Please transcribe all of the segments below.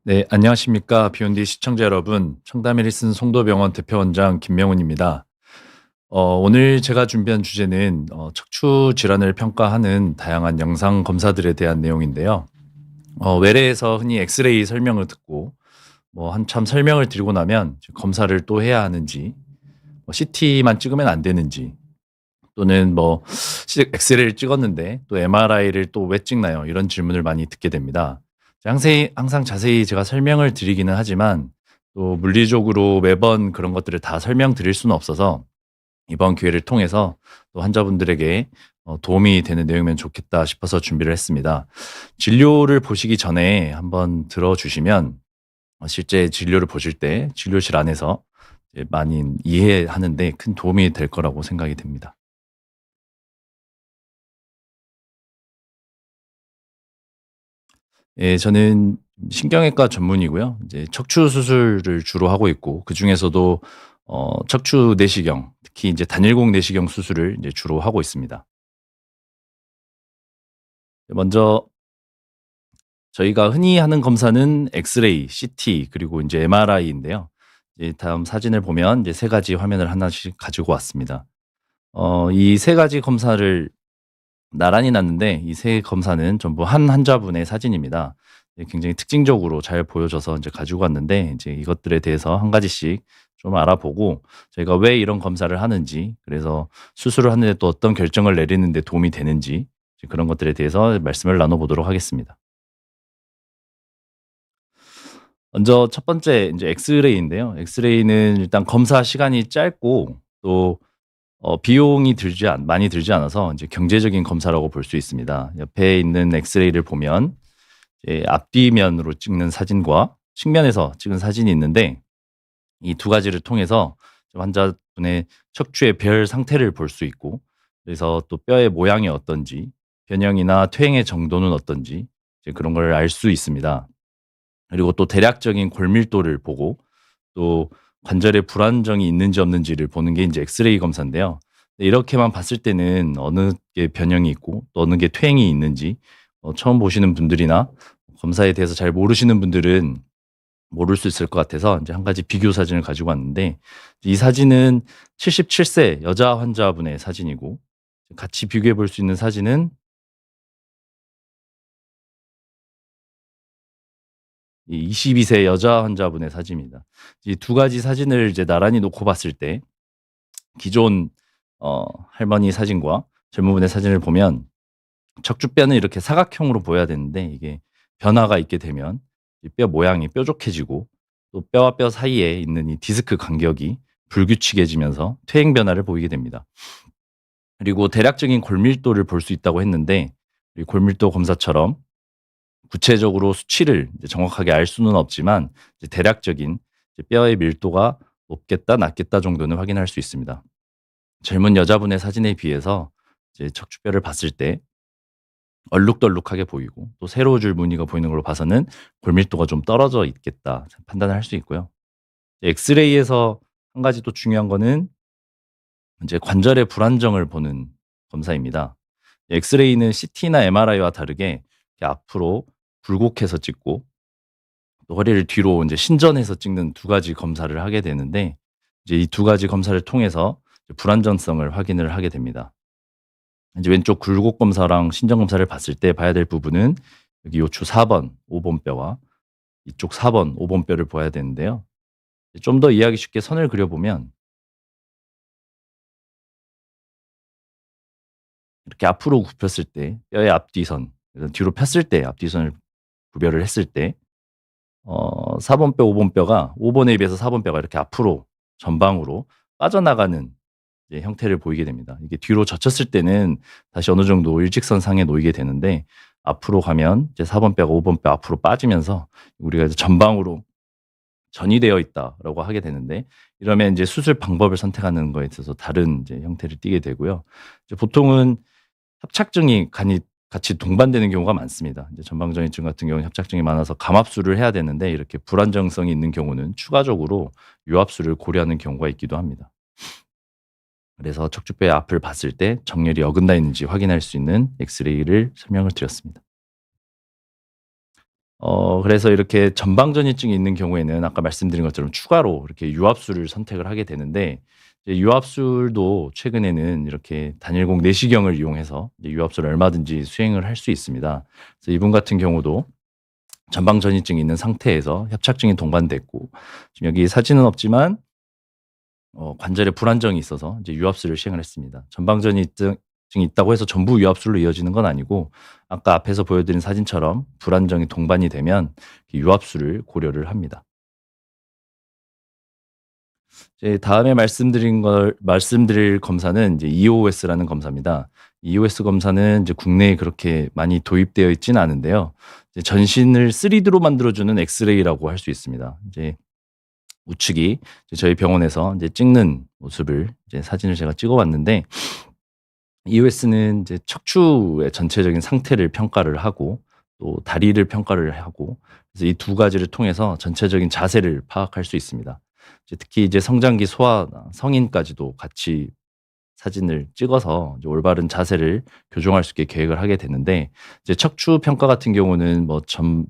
네, 안녕하십니까. 비욘디 시청자 여러분. 청담 해리슨 송도병원 대표원장 김명훈입니다. 오늘 제가 준비한 주제는 척추 질환을 평가하는 다양한 영상 검사들에 대한 내용인데요. 외래에서 흔히 엑스레이 설명을 듣고 한참 설명을 드리고 나면 이제 검사를 또 해야 하는지, CT만 찍으면 안 되는지, 또는 엑스레이를 찍었는데 또 MRI를 또 왜 찍나요? 이런 질문을 많이 듣게 됩니다. 항상 자세히 제가 설명을 드리기는 하지만 또 물리적으로 매번 그런 것들을 다 설명드릴 수는 없어서 이번 기회를 통해서 또 환자분들에게 도움이 되는 내용이면 좋겠다 싶어서 준비를 했습니다. 진료를 보시기 전에 한번 들어주시면 실제 진료를 보실 때 진료실 안에서 이제 많이 이해하는 데 큰 도움이 될 거라고 생각이 됩니다. 예, 저는 신경외과 전문이고요. 이제 척추 수술을 주로 하고 있고 그중에서도 척추 내시경, 특히 이제 단일공 내시경 수술을 이제 주로 하고 있습니다. 먼저 저희가 흔히 하는 검사는 엑스레이, CT 그리고 이제 MRI인데요. 이제 다음 사진을 보면 이제 세 가지 화면을 하나씩 가지고 왔습니다. 이 세 가지 검사를 나란히 놨는데 이 세 검사는 전부 한 환자분의 사진입니다. 예, 굉장히 특징적으로 잘 보여져서 이제 가지고 왔는데 이제 이것들에 대해서 한 가지씩 좀 알아보고 저희가 왜 이런 검사를 하는지, 그래서 수술을 하는데 또 어떤 결정을 내리는 데 도움이 되는지 이제 그런 것들에 대해서 말씀을 나눠 보도록 하겠습니다. 먼저 첫 번째 이제 엑스레이인데요. 엑스레이는 일단 검사 시간이 짧고 또 비용이 많이 들지 않아서 이제 경제적인 검사라고 볼 수 있습니다. 옆에 있는 엑스레이를 보면 이제 앞뒤면으로 찍는 사진과 측면에서 찍은 사진이 있는데 이 두 가지를 통해서 환자분의 척추의 별 상태를 볼 수 있고, 그래서 또 뼈의 모양이 어떤지, 변형이나 퇴행의 정도는 어떤지 이제 그런 걸 알 수 있습니다. 그리고 또 대략적인 골밀도를 보고 또 관절에 불안정이 있는지 없는지를 보는 게 이제 엑스레이 검사인데요. 이렇게만 봤을 때는 어느 게 변형이 있고 또 어느 게 퇴행이 있는지 처음 보시는 분들이나 검사에 대해서 잘 모르시는 분들은 모를 수 있을 것 같아서 이제 한 가지 비교 사진을 가지고 왔는데, 이 사진은 77세 여자 환자분의 사진이고 같이 비교해 볼 수 있는 사진은 이 22세 여자 환자분의 사진입니다. 이 두 가지 사진을 이제 나란히 놓고 봤을 때 기존 할머니 사진과 젊은 분의 사진을 보면 척추뼈는 이렇게 사각형으로 보여야 되는데 이게 변화가 있게 되면 이 뼈 모양이 뾰족해지고 또 뼈와 뼈 사이에 있는 이 디스크 간격이 불규칙해지면서 퇴행 변화를 보이게 됩니다. 그리고 대략적인 골밀도를 볼 수 있다고 했는데 이 골밀도 검사처럼 구체적으로 수치를 이제 정확하게 알 수는 없지만 이제 대략적인 이제 뼈의 밀도가 높겠다 낮겠다 정도는 확인할 수 있습니다. 젊은 여자분의 사진에 비해서 이제 척추뼈를 봤을 때 얼룩덜룩하게 보이고 또 세로 줄 무늬가 보이는 걸로 봐서는 골밀도가 좀 떨어져 있겠다 판단을 할 수 있고요. 엑스레이에서 한 가지 또 중요한 거는 이제 관절의 불안정을 보는 검사입니다. 엑스레이는 CT나 MRI와 다르게 이렇게 앞으로 굴곡해서 찍고 또 허리를 뒤로 이제 신전해서 찍는 두 가지 검사를 하게 되는데, 이제 이 두 가지 검사를 통해서 이제 불안정성을 확인을 하게 됩니다. 이제 왼쪽 굴곡 검사랑 신전 검사를 봤을 때 봐야 될 부분은 여기 요추 4 번, 5번 뼈와 이쪽 4 번, 5번 뼈를 봐야 되는데요. 좀 더 이해하기 쉽게 선을 그려 보면 이렇게 앞으로 굽혔을 때 뼈의 앞뒤선, 그래서 뒤로 폈을 때 앞뒤선을 구별을 했을 때 4번 뼈, 5번 뼈가 5 번에 비해서 4번 뼈가 이렇게 앞으로 전방으로 빠져나가는 이제 형태를 보이게 됩니다. 이게 뒤로 젖혔을 때는 다시 어느 정도 일직선상에 놓이게 되는데 앞으로 가면 이제 4번 뼈가 5번 뼈 앞으로 빠지면서 우리가 이제 전방으로 전이되어 있다라고 하게 되는데, 이러면 인제 수술 방법을 선택하는 거에 있어서 다른 이제 형태를 띠게 되고요. 이제 보통은 협착증이 간이 같이 동반되는 경우가 많습니다. 이제 전방전이증 같은 경우는 협착증이 많아서 감압술을 해야 되는데 이렇게 불안정성이 있는 경우는 추가적으로 유압술을 고려하는 경우가 있기도 합니다. 그래서 척추뼈의 앞을 봤을 때 정렬이 어긋나 있는지 확인할 수 있는 엑스레이를 설명을 드렸습니다. 그래서 이렇게 전방전이증이 있는 경우에는 아까 말씀드린 것처럼 추가로 이렇게 유압술을 선택을 하게 되는데, 이제 유압술도 최근에는 이렇게 단일공 내시경을 이용해서 이제 유압술을 얼마든지 수행을 할 수 있습니다. 그래서 이분 같은 경우도 전방전이증이 있는 상태에서 협착증이 동반됐고, 지금 여기 사진은 없지만 관절에 불안정이 있어서 이제 유압술을 시행을 했습니다. 전방전이증이 있다고 해서 전부 유압술로 이어지는 건 아니고, 아까 앞에서 보여드린 사진처럼 불안정이 동반이 되면 유압술을 고려를 합니다. 이제 다음에 말씀드릴 검사는 이제 EOS라는 검사입니다. EOS 검사는 이제 국내에 그렇게 많이 도입되어 있지는 않은데요. 이제 전신을 3D로 만들어주는 엑스레이라고 할 수 있습니다. 이제 우측이 이제 저희 병원에서 이제 찍는 모습을 이제 사진을 제가 찍어봤는데, EOS는 이제 척추의 전체적인 상태를 평가를 하고 또 다리를 평가를 하고, 그래서 이 두 가지를 통해서 전체적인 자세를 파악할 수 있습니다. 이제 특히 이제 성장기 소아나 성인까지도 같이 사진을 찍어서 이제 올바른 자세를 교정할 수 있게 계획을 하게 되는데, 이제 척추 평가 같은 경우는 뭐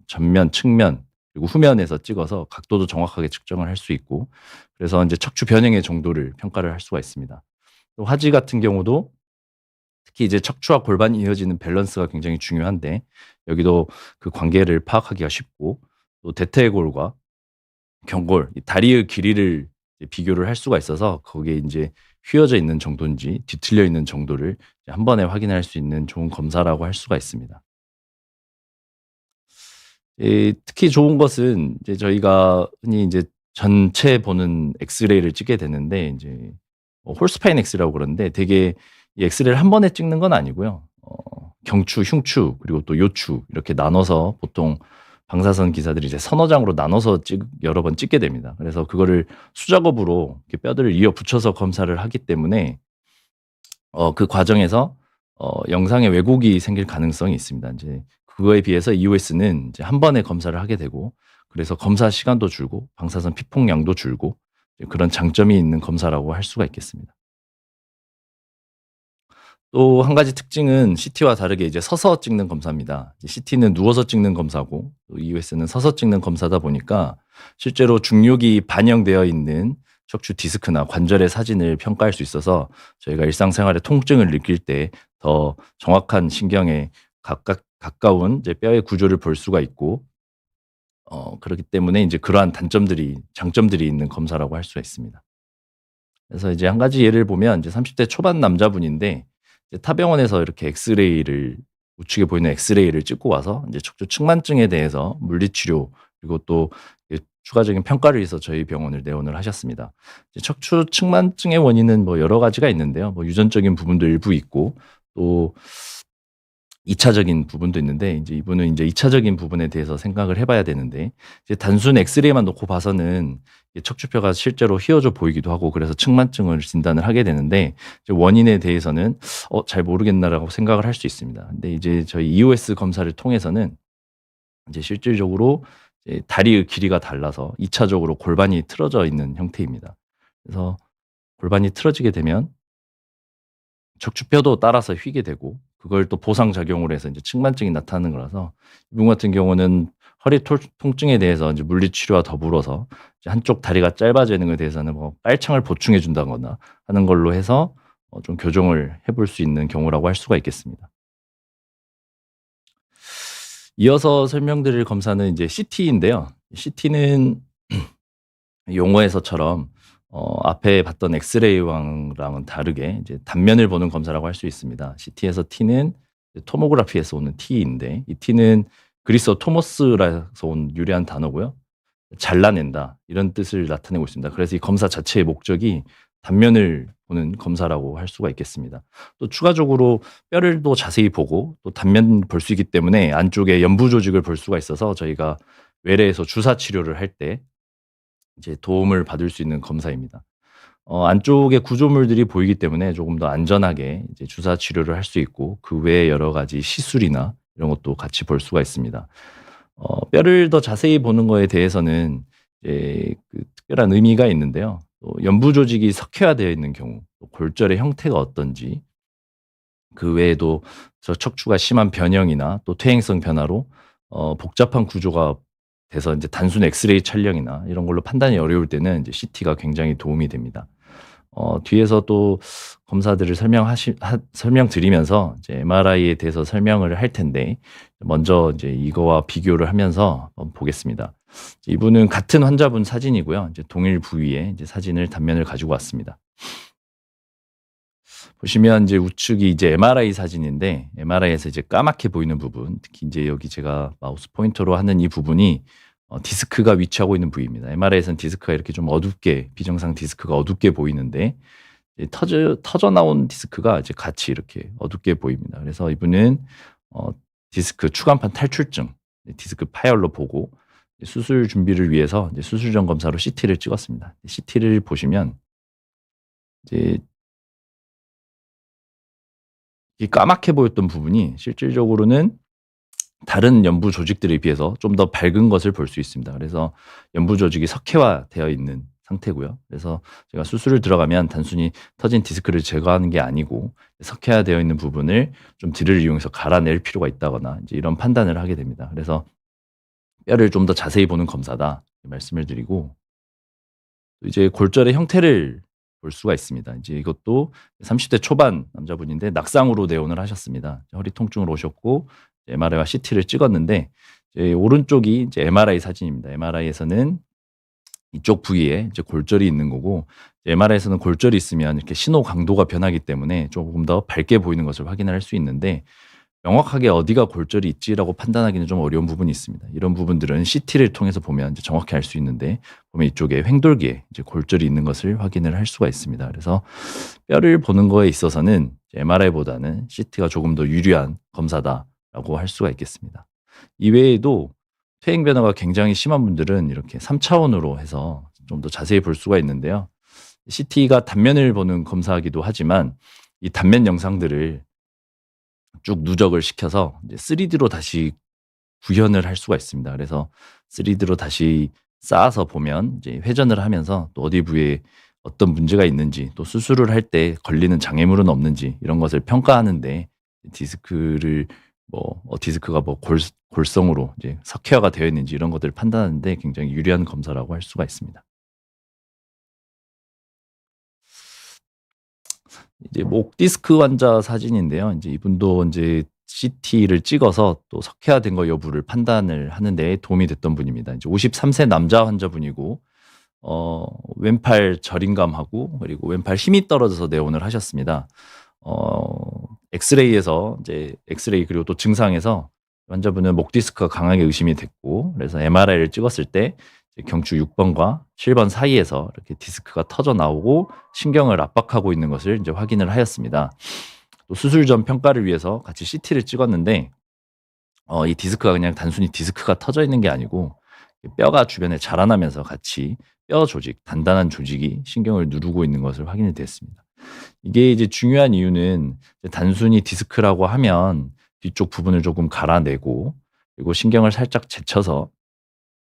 전면, 측면 그리고 후면에서 찍어서 각도도 정확하게 측정을 할 수 있고, 그래서 이제 척추 변형의 정도를 평가를 할 수가 있습니다. 또 하지 같은 경우도 특히 이제 척추와 골반이 이어지는 밸런스가 굉장히 중요한데, 여기도 그 관계를 파악하기가 쉽고, 또 대퇴골과 경골, 이 다리의 길이를 이제 비교를 할 수가 있어서 거기에 인제 휘어져 있는 정도인지 뒤틀려 있는 정도를 이제 한 번에 확인할 수 있는 좋은 검사라고 할 수가 있습니다. 특히 좋은 것은 이제 저희가 흔히 인제 전체 보는 엑스레이를 찍게 되는데, 인제 홀스파인 엑스라고 그러는데, 되게 이 엑스레이를 한 번에 찍는 건 아니고요. 경추, 흉추 그리고 또 요추 이렇게 나눠서 보통 방사선 기사들이 이제 서너 장으로 나눠서 여러 번 찍게 됩니다. 그래서 그거를 수작업으로 이렇게 뼈들을 이어 붙여서 검사를 하기 때문에 그 과정에서 영상에 왜곡이 생길 가능성이 있습니다. 인제 그거에 비해서 EOS는 이제 한 번에 검사를 하게 되고, 그래서 검사 시간도 줄고 방사선 피폭량도 줄고, 이제 그런 장점이 있는 검사라고 할 수가 있겠습니다. 또 한 가지 특징은 CT와 다르게 이제 서서 찍는 검사입니다. 이제 CT는 누워서 찍는 검사고 또 EOS는 서서 찍는 검사다 보니까 실제로 중력이 반영되어 있는 척추 디스크나 관절의 사진을 평가할 수 있어서 저희가 일상생활에 통증을 느낄 때 더 정확한 신경에 가까운 이제 뼈의 구조를 볼 수가 있고, 그렇기 때문에 이제 그러한 장점들이 있는 검사라고 할 수가 있습니다. 그래서 이제 한 가지 예를 보면, 이제 30대 초반 남자분인데 이제 타 병원에서 이렇게 우측에 보이는 엑스레이를 찍고 와서 이제 척추 측만증에 대해서 물리치료 그리고 또 추가적인 평가를 위해서 저희 병원을 내원을 하셨습니다. 이제 척추 측만증의 원인은 뭐 여러 가지가 있는데요. 뭐 유전적인 부분도 일부 있고 또 2 차적인 부분도 있는데, 이제 이분은 인제 2 차적인 부분에 대해서 생각을 해 봐야 되는데, 이제 단순 엑스레이만 놓고 봐서는 이 척추뼈가 실제로 휘어져 보이기도 하고, 그래서 측만증을 진단을 하게 되는데, 이제 원인에 대해서는 '잘 모르겠나.'라고 생각을 할 수 있습니다. 근데 이제 저희 EOS 검사를 통해서는 이제 실질적으로 이제 다리의 길이가 달라서 2 차적으로 골반이 틀어져 있는 형태입니다. 그래서 골반이 틀어지게 되면 척추뼈도 따라서 휘게 되고, 그걸 또 보상작용으로 해서 인제 측만증이 나타나는 거라서, 이분 같은 경우는 허리 통증에 대해서 인제 물리치료와 더불어서 이제 한쪽 다리가 짧아지는 거에 대해서는 뭐 깔창을 보충해 준다거나 하는 걸로 해서 좀 교정을 해볼 수 있는 경우라고 할 수가 있겠습니다. 이어서 설명드릴 검사는 인제 CT인데요. CT는 용어에서처럼 앞에 봤던 엑스레이랑은 다르게 이제 단면을 보는 검사라고 할 수 있습니다. CT에서 T는 이제 토모그래피에서 오는 T인데, 이 T는 그리스어 토모스라서 온 유래한 단어고요. 잘라낸다 이런 뜻을 나타내고 있습니다. 그래서 이 검사 자체의 목적이 단면을 보는 검사라고 할 수가 있겠습니다. 또 추가적으로 뼈를 또 자세히 보고 또 단면 볼 수 있기 때문에 안쪽에 연부 조직을 볼 수가 있어서 저희가 외래에서 주사 치료를 할때 이제 도움을 받을 수 있는 검사입니다. 안쪽에 구조물들이 보이기 때문에 조금 더 안전하게 이제 주사 치료를 할 수 있고, 그 외에 여러 가지 시술이나 이런 것도 같이 볼 수가 있습니다. 뼈를 더 자세히 보는 거에 대해서는 이제 그 특별한 의미가 있는데요. 또 연부 조직이 석회화되어 있는 경우, 또 골절의 형태가 어떤지, 그 외에도 저 척추가 심한 변형이나 또 퇴행성 변화로 복잡한 구조가 돼서 이제 단순 엑스레이 촬영이나 이런 걸로 판단이 어려울 때는 이제 CT가 굉장히 도움이 됩니다. 뒤에서 또 검사들을 설명드리면서 이제 MRI에 대해서 설명을 할 텐데 먼저 이제 이거와 비교를 하면서 한번 보겠습니다. 이분은 같은 환자분 사진이고요. 이제 동일 부위의 이제 사진을 단면을 가지고 왔습니다. 보시면 이제 우측이 이제 MRI 사진인데 MRI에서 이제 까맣게 보이는 부분, 특히 이제 여기 제가 마우스 포인터로 하는 이 부분이 디스크가 위치하고 있는 부위입니다. MRI에서는 디스크가 이렇게 좀 어둡게 비정상 디스크가 어둡게 보이는데 터져 나온 디스크가 이제 같이 이렇게 어둡게 보입니다. 그래서 이분은 디스크 추간판 탈출증, 디스크 파열로 보고 수술 준비를 위해서 이제 수술 전 검사로 CT를 찍었습니다. CT를 보시면 이제 이 까맣게 보였던 부분이 실질적으로는 다른 연부 조직들에 비해서 좀 더 밝은 것을 볼 수 있습니다. 그래서 연부 조직이 석회화되어 있는 상태고요. 그래서 제가 수술을 들어가면 단순히 터진 디스크를 제거하는 게 아니고 석회화되어 있는 부분을 좀 드릴을 이용해서 갈아낼 필요가 있다거나 이제 이런 판단을 하게 됩니다. 그래서 뼈를 좀 더 자세히 보는 검사다 말씀을 드리고 이제 골절의 형태를 볼 수가 있습니다. 이제 이것도 30대 초반 남자분인데 낙상으로 내원을 하셨습니다. 허리 통증으로 오셨고 MRI와 CT를 찍었는데 이제 오른쪽이 이제 MRI 사진입니다. MRI에서는 이쪽 부위에 이제 골절이 있는 거고 MRI에서는 골절이 있으면 이렇게 신호 강도가 변하기 때문에 조금 더 밝게 보이는 것을 확인할 수 있는데 명확하게 어디가 골절이 있지라고 판단하기는 좀 어려운 부분이 있습니다. 이런 부분들은 CT를 통해서 보면 이제 정확히 알 수 있는데 보면 이쪽에 횡돌기에 이제 골절이 있는 것을 확인을 할 수가 있습니다. 그래서 뼈를 보는 거에 있어서는 MRI보다는 CT가 조금 더 유리한 검사다라고 할 수가 있겠습니다. 이외에도 퇴행 변화가 굉장히 심한 분들은 이렇게 3차원으로 해서 좀 더 자세히 볼 수가 있는데요. CT가 단면을 보는 검사이기도 하지만 이 단면 영상들을 쭉 누적을 시켜서 이제 3D로 다시 구현을 할 수가 있습니다. 그래서 3D로 다시 쌓아서 보면 이제 회전을 하면서 또 어디 부위에 어떤 문제가 있는지 또 수술을 할 때 걸리는 장애물은 없는지 이런 것을 평가하는데 디스크를 디스크가 골성으로 이제 석회화가 되어 있는지 이런 것들을 판단하는데 굉장히 유리한 검사라고 할 수가 있습니다. 이제 목 디스크 환자 사진인데요. 이제 이분도 이제 CT를 찍어서 또 석회화된 거 여부를 판단을 하는 데 도움이 됐던 분입니다. 이제 53세 남자 환자분이고 왼팔 저림감하고 그리고 왼팔 힘이 떨어져서 내원을 하셨습니다. 엑스레이에서 이제 엑스레이 그리고 또 증상에서 환자분은 목 디스크가 강하게 의심이 됐고 그래서 MRI를 찍었을 때 경추 6번과 7번 사이에서 이렇게 디스크가 터져 나오고 신경을 압박하고 있는 것을 이제 확인을 하였습니다. 또 수술 전 평가를 위해서 같이 CT를 찍었는데 이 디스크가 그냥 단순히 디스크가 터져 있는 게 아니고 뼈가 주변에 자라나면서 같이 뼈 조직, 단단한 조직이 신경을 누르고 있는 것을 확인이 됐습니다. 이게 이제 중요한 이유는 단순히 디스크라고 하면 뒤쪽 부분을 조금 갈아내고 그리고 신경을 살짝 제쳐서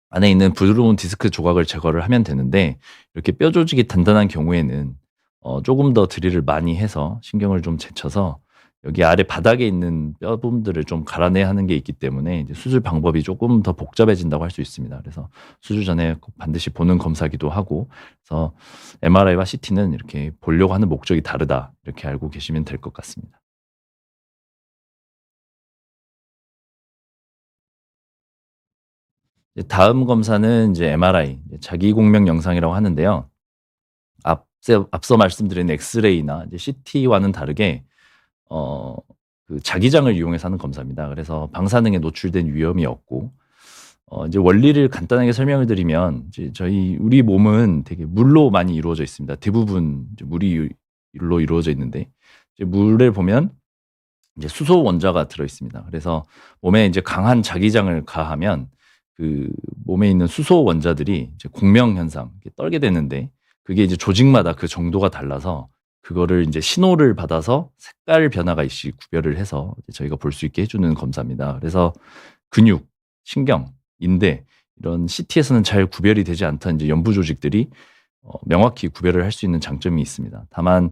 안에 있는 부드러운 디스크 조각을 제거를 하면 되는데 이렇게 뼈 조직이 단단한 경우에는 조금 더 드릴을 많이 해서 신경을 좀 제쳐서 여기 아래 바닥에 있는 뼈 부분들을 좀 갈아내야 하는 게 있기 때문에 이제 수술 방법이 조금 더 복잡해진다고 할 수 있습니다. 그래서 수술 전에 꼭 반드시 보는 검사기도 하고 그래서 MRI와 CT는 이렇게 보려고 하는 목적이 다르다 이렇게 알고 계시면 될 것 같습니다. 다음 검사는 이제 MRI, 자기 공명 영상이라고 하는데요. 앞서 말씀드린 엑스레이나 이제 CT와는 다르게 그 자기장을 이용해서 하는 검사입니다. 그래서 방사능에 노출된 위험이 없고 이제 원리를 간단하게 설명을 드리면 이제 우리 몸은 되게 물로 많이 이루어져 있습니다. 대부분 이제 물로 이루어져 있는데 이제 물을 보면 이제 수소 원자가 들어 있습니다. 그래서 몸에 이제 강한 자기장을 가하면 그 몸에 있는 수소 원자들이 이제 공명 현상, 떨게 되는데 그게 이제 조직마다 그 정도가 달라서 그거를 이제 신호를 받아서 색깔 변화가 있이 구별을 해서 저희가 볼 수 있게 해주는 검사입니다. 그래서 근육, 신경, 인대 이런 CT에서는 잘 구별이 되지 않던 이제 연부 조직들이 명확히 구별을 할 수 있는 장점이 있습니다. 다만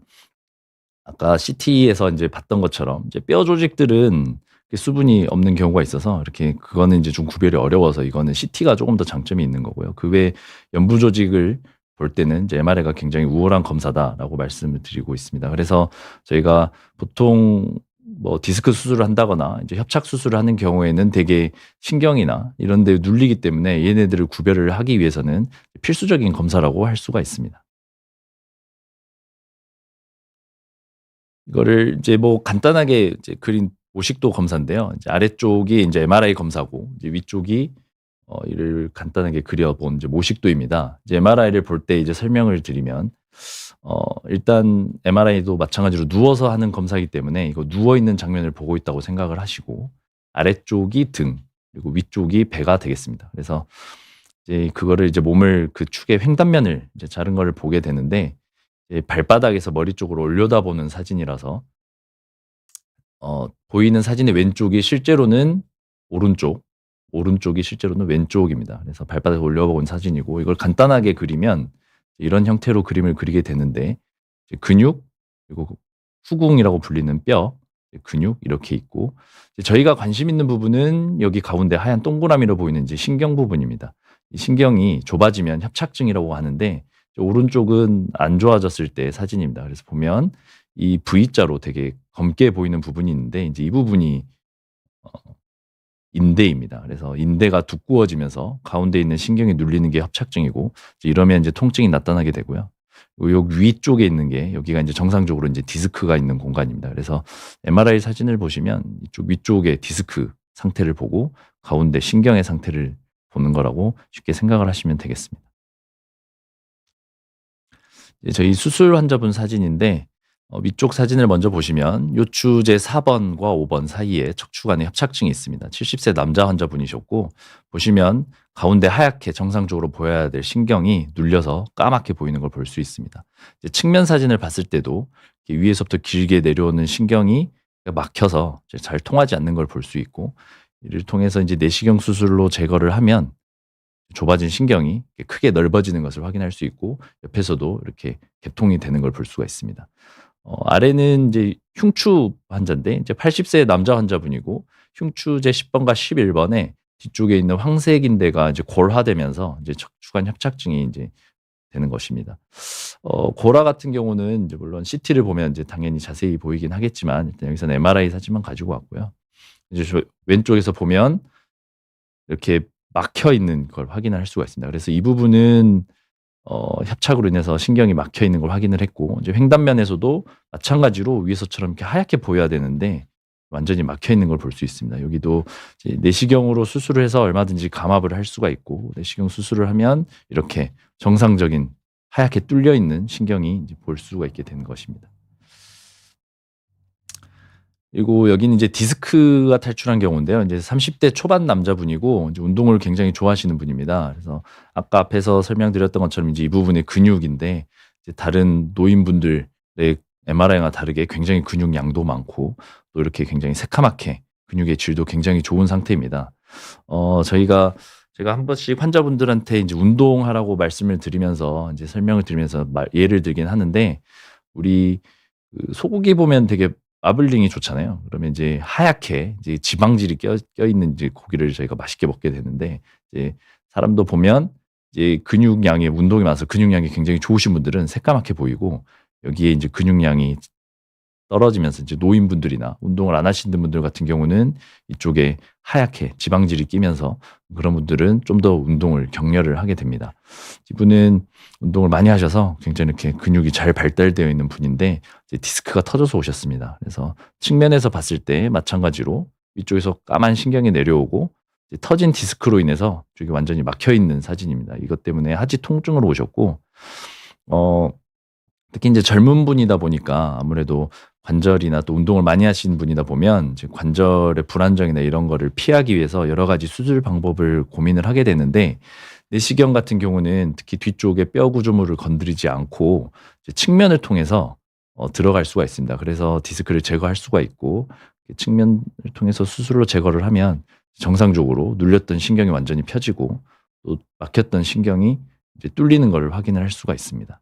아까 CT에서 이제 봤던 것처럼 이제 뼈 조직들은 수분이 없는 경우가 있어서 이렇게 그거는 이제 좀 구별이 어려워서 이거는 CT가 조금 더 장점이 있는 거고요. 그 외에 연부 조직을 볼 때는 이제 MRI가 굉장히 우월한 검사다라고 말씀을 드리고 있습니다. 그래서 저희가 보통 뭐 디스크 수술을 한다거나 이제 협착 수술을 하는 경우에는 되게 신경이나 이런 데 눌리기 때문에 얘네들을 구별을 하기 위해서는 필수적인 검사라고 할 수가 있습니다. 이거를 이제 뭐 간단하게 이제 그린 오식도 검사인데요. 이제 아래쪽이 이제 MRI 검사고 이제 위쪽이 이를 간단하게 그려본 이제 모식도입니다. 이제 MRI를 볼 때 이제 설명을 드리면 일단 MRI도 마찬가지로 누워서 하는 검사이기 때문에 이거 누워 있는 장면을 보고 있다고 생각을 하시고 아래쪽이 등 그리고 위쪽이 배가 되겠습니다. 그래서 이제 그거를 이제 몸을 그 축의 횡단면을 이제 자른 거를 보게 되는데 이제 발바닥에서 머리 쪽으로 올려다보는 사진이라서 보이는 사진의 왼쪽이 실제로는 오른쪽, 오른쪽이 실제로는 왼쪽입니다. 그래서 발바닥에 올려본 사진이고 이걸 간단하게 그리면 이런 형태로 그림을 그리게 되는데 이제 근육 그리고 후궁이라고 불리는 뼈, 근육 이렇게 있고 이제 저희가 관심 있는 부분은 여기 가운데 하얀 동그라미로 보이는 이제 신경 부분입니다. 이 신경이 좁아지면 협착증이라고 하는데 오른쪽은 안 좋아졌을 때 사진입니다. 그래서 보면 이 V자로 되게 검게 보이는 부분이 있는데 이제 이 부분이 어 인대입니다. 그래서 인대가 두꺼워지면서 가운데 있는 신경이 눌리는 게 협착증이고 이제 이러면 이제 통증이 나타나게 되고요. 그리고 요 위쪽에 있는 게 여기가 이제 정상적으로 이제 디스크가 있는 공간입니다. 그래서 MRI 사진을 보시면 이쪽 위쪽에 디스크 상태를 보고 가운데 신경의 상태를 보는 거라고 쉽게 생각을 하시면 되겠습니다. 이제 저희 수술 환자분 사진인데 위쪽 사진을 먼저 보시면 요추제 4번과 5번 사이에 척추관에 협착증이 있습니다. 70세 남자 환자분이셨고 보시면 가운데 하얗게 정상적으로 보여야 될 신경이 눌려서 까맣게 보이는 걸 볼 수 있습니다. 이제 측면 사진을 봤을 때도 이렇게 위에서부터 길게 내려오는 신경이 막혀서 이제 잘 통하지 않는 걸 볼 수 있고 이를 통해서 이제 내시경 수술로 제거를 하면 좁아진 신경이 크게 넓어지는 것을 확인할 수 있고 옆에서도 이렇게 개통이 되는 걸 볼 수가 있습니다. 아래는 이제 흉추 환자인데 이제 80세 남자 환자분이고 흉추제 10번과 11번에 뒤쪽에 있는 황색인대가 이제 골화되면서 이제 척추관 협착증이 이제 되는 것입니다. 고라 같은 경우는 이제 물론 CT를 보면 이제 당연히 자세히 보이긴 하겠지만 일단 여기서는 MRI 사진만 가지고 왔고요. 이제 저 왼쪽에서 보면 이렇게 막혀 있는 걸 확인할 수가 있습니다. 그래서 이 부분은 협착으로 인해서 신경이 막혀 있는 걸 확인을 했고 이제 횡단면에서도 마찬가지로 위에서처럼 이렇게 하얗게 보여야 되는데 완전히 막혀 있는 걸 볼 수 있습니다. 여기도 이제 내시경으로 수술을 해서 얼마든지 감압을 할 수가 있고 내시경 수술을 하면 이렇게 정상적인 하얗게 뚫려 있는 신경이 이제 볼 수가 있게 되는 것입니다. 그리고 여기는 이제 디스크가 탈출한 경우인데요. 이제 30대 초반 남자분이고 이제 운동을 굉장히 좋아하시는 분입니다. 그래서 아까 앞에서 설명드렸던 것처럼 이제 이 부분이 근육인데 이제 다른 노인분들의 MRI와 다르게 굉장히 근육 양도 많고 또 이렇게 굉장히 새카맣게 근육의 질도 굉장히 좋은 상태입니다. 제가 한 번씩 환자분들한테 이제 운동하라고 말씀을 드리면서 이제 설명을 드리면서 예를 들긴 하는데 우리 그 소고기 보면 되게 마블링이 좋잖아요. 그러면 이제 하얗게 이제 지방질이 껴있는 이제 고기를 저희가 맛있게 먹게 되는데 이제 사람도 보면 이제 근육량의 운동이 많아서 근육량이 굉장히 좋으신 분들은 새까맣게 보이고 여기에 이제 근육량이 떨어지면서 이제 노인분들이나 운동을 안 하시는 분들 같은 경우는 이쪽에 하얗게 지방질이 끼면서 그런 분들은 좀 더 운동을 격려를 하게 됩니다. 이분은 운동을 많이 하셔서 굉장히 이렇게 근육이 잘 발달되어 있는 분인데 이제 디스크가 터져서 오셨습니다. 그래서 측면에서 봤을 때 마찬가지로 위쪽에서 까만 신경이 내려오고 이제 터진 디스크로 인해서 쪽이 완전히 막혀 있는 사진입니다. 이것 때문에 하지 통증으로 오셨고 어 특히 이제 젊은 분이다 보니까 아무래도 관절이나 또 운동을 많이 하시는 분이다 보면 이제 관절의 불안정이나 이런 거를 피하기 위해서 여러 가지 수술 방법을 고민을 하게 되는데 내시경 같은 경우는 특히 뒤쪽의 뼈 구조물을 건드리지 않고 이제 측면을 통해서 들어갈 수가 있습니다. 그래서 디스크를 제거할 수가 있고 측면을 통해서 수술로 제거를 하면 정상적으로 눌렸던 신경이 완전히 펴지고 또 막혔던 신경이 이제 뚫리는 걸 확인을 할 수가 있습니다.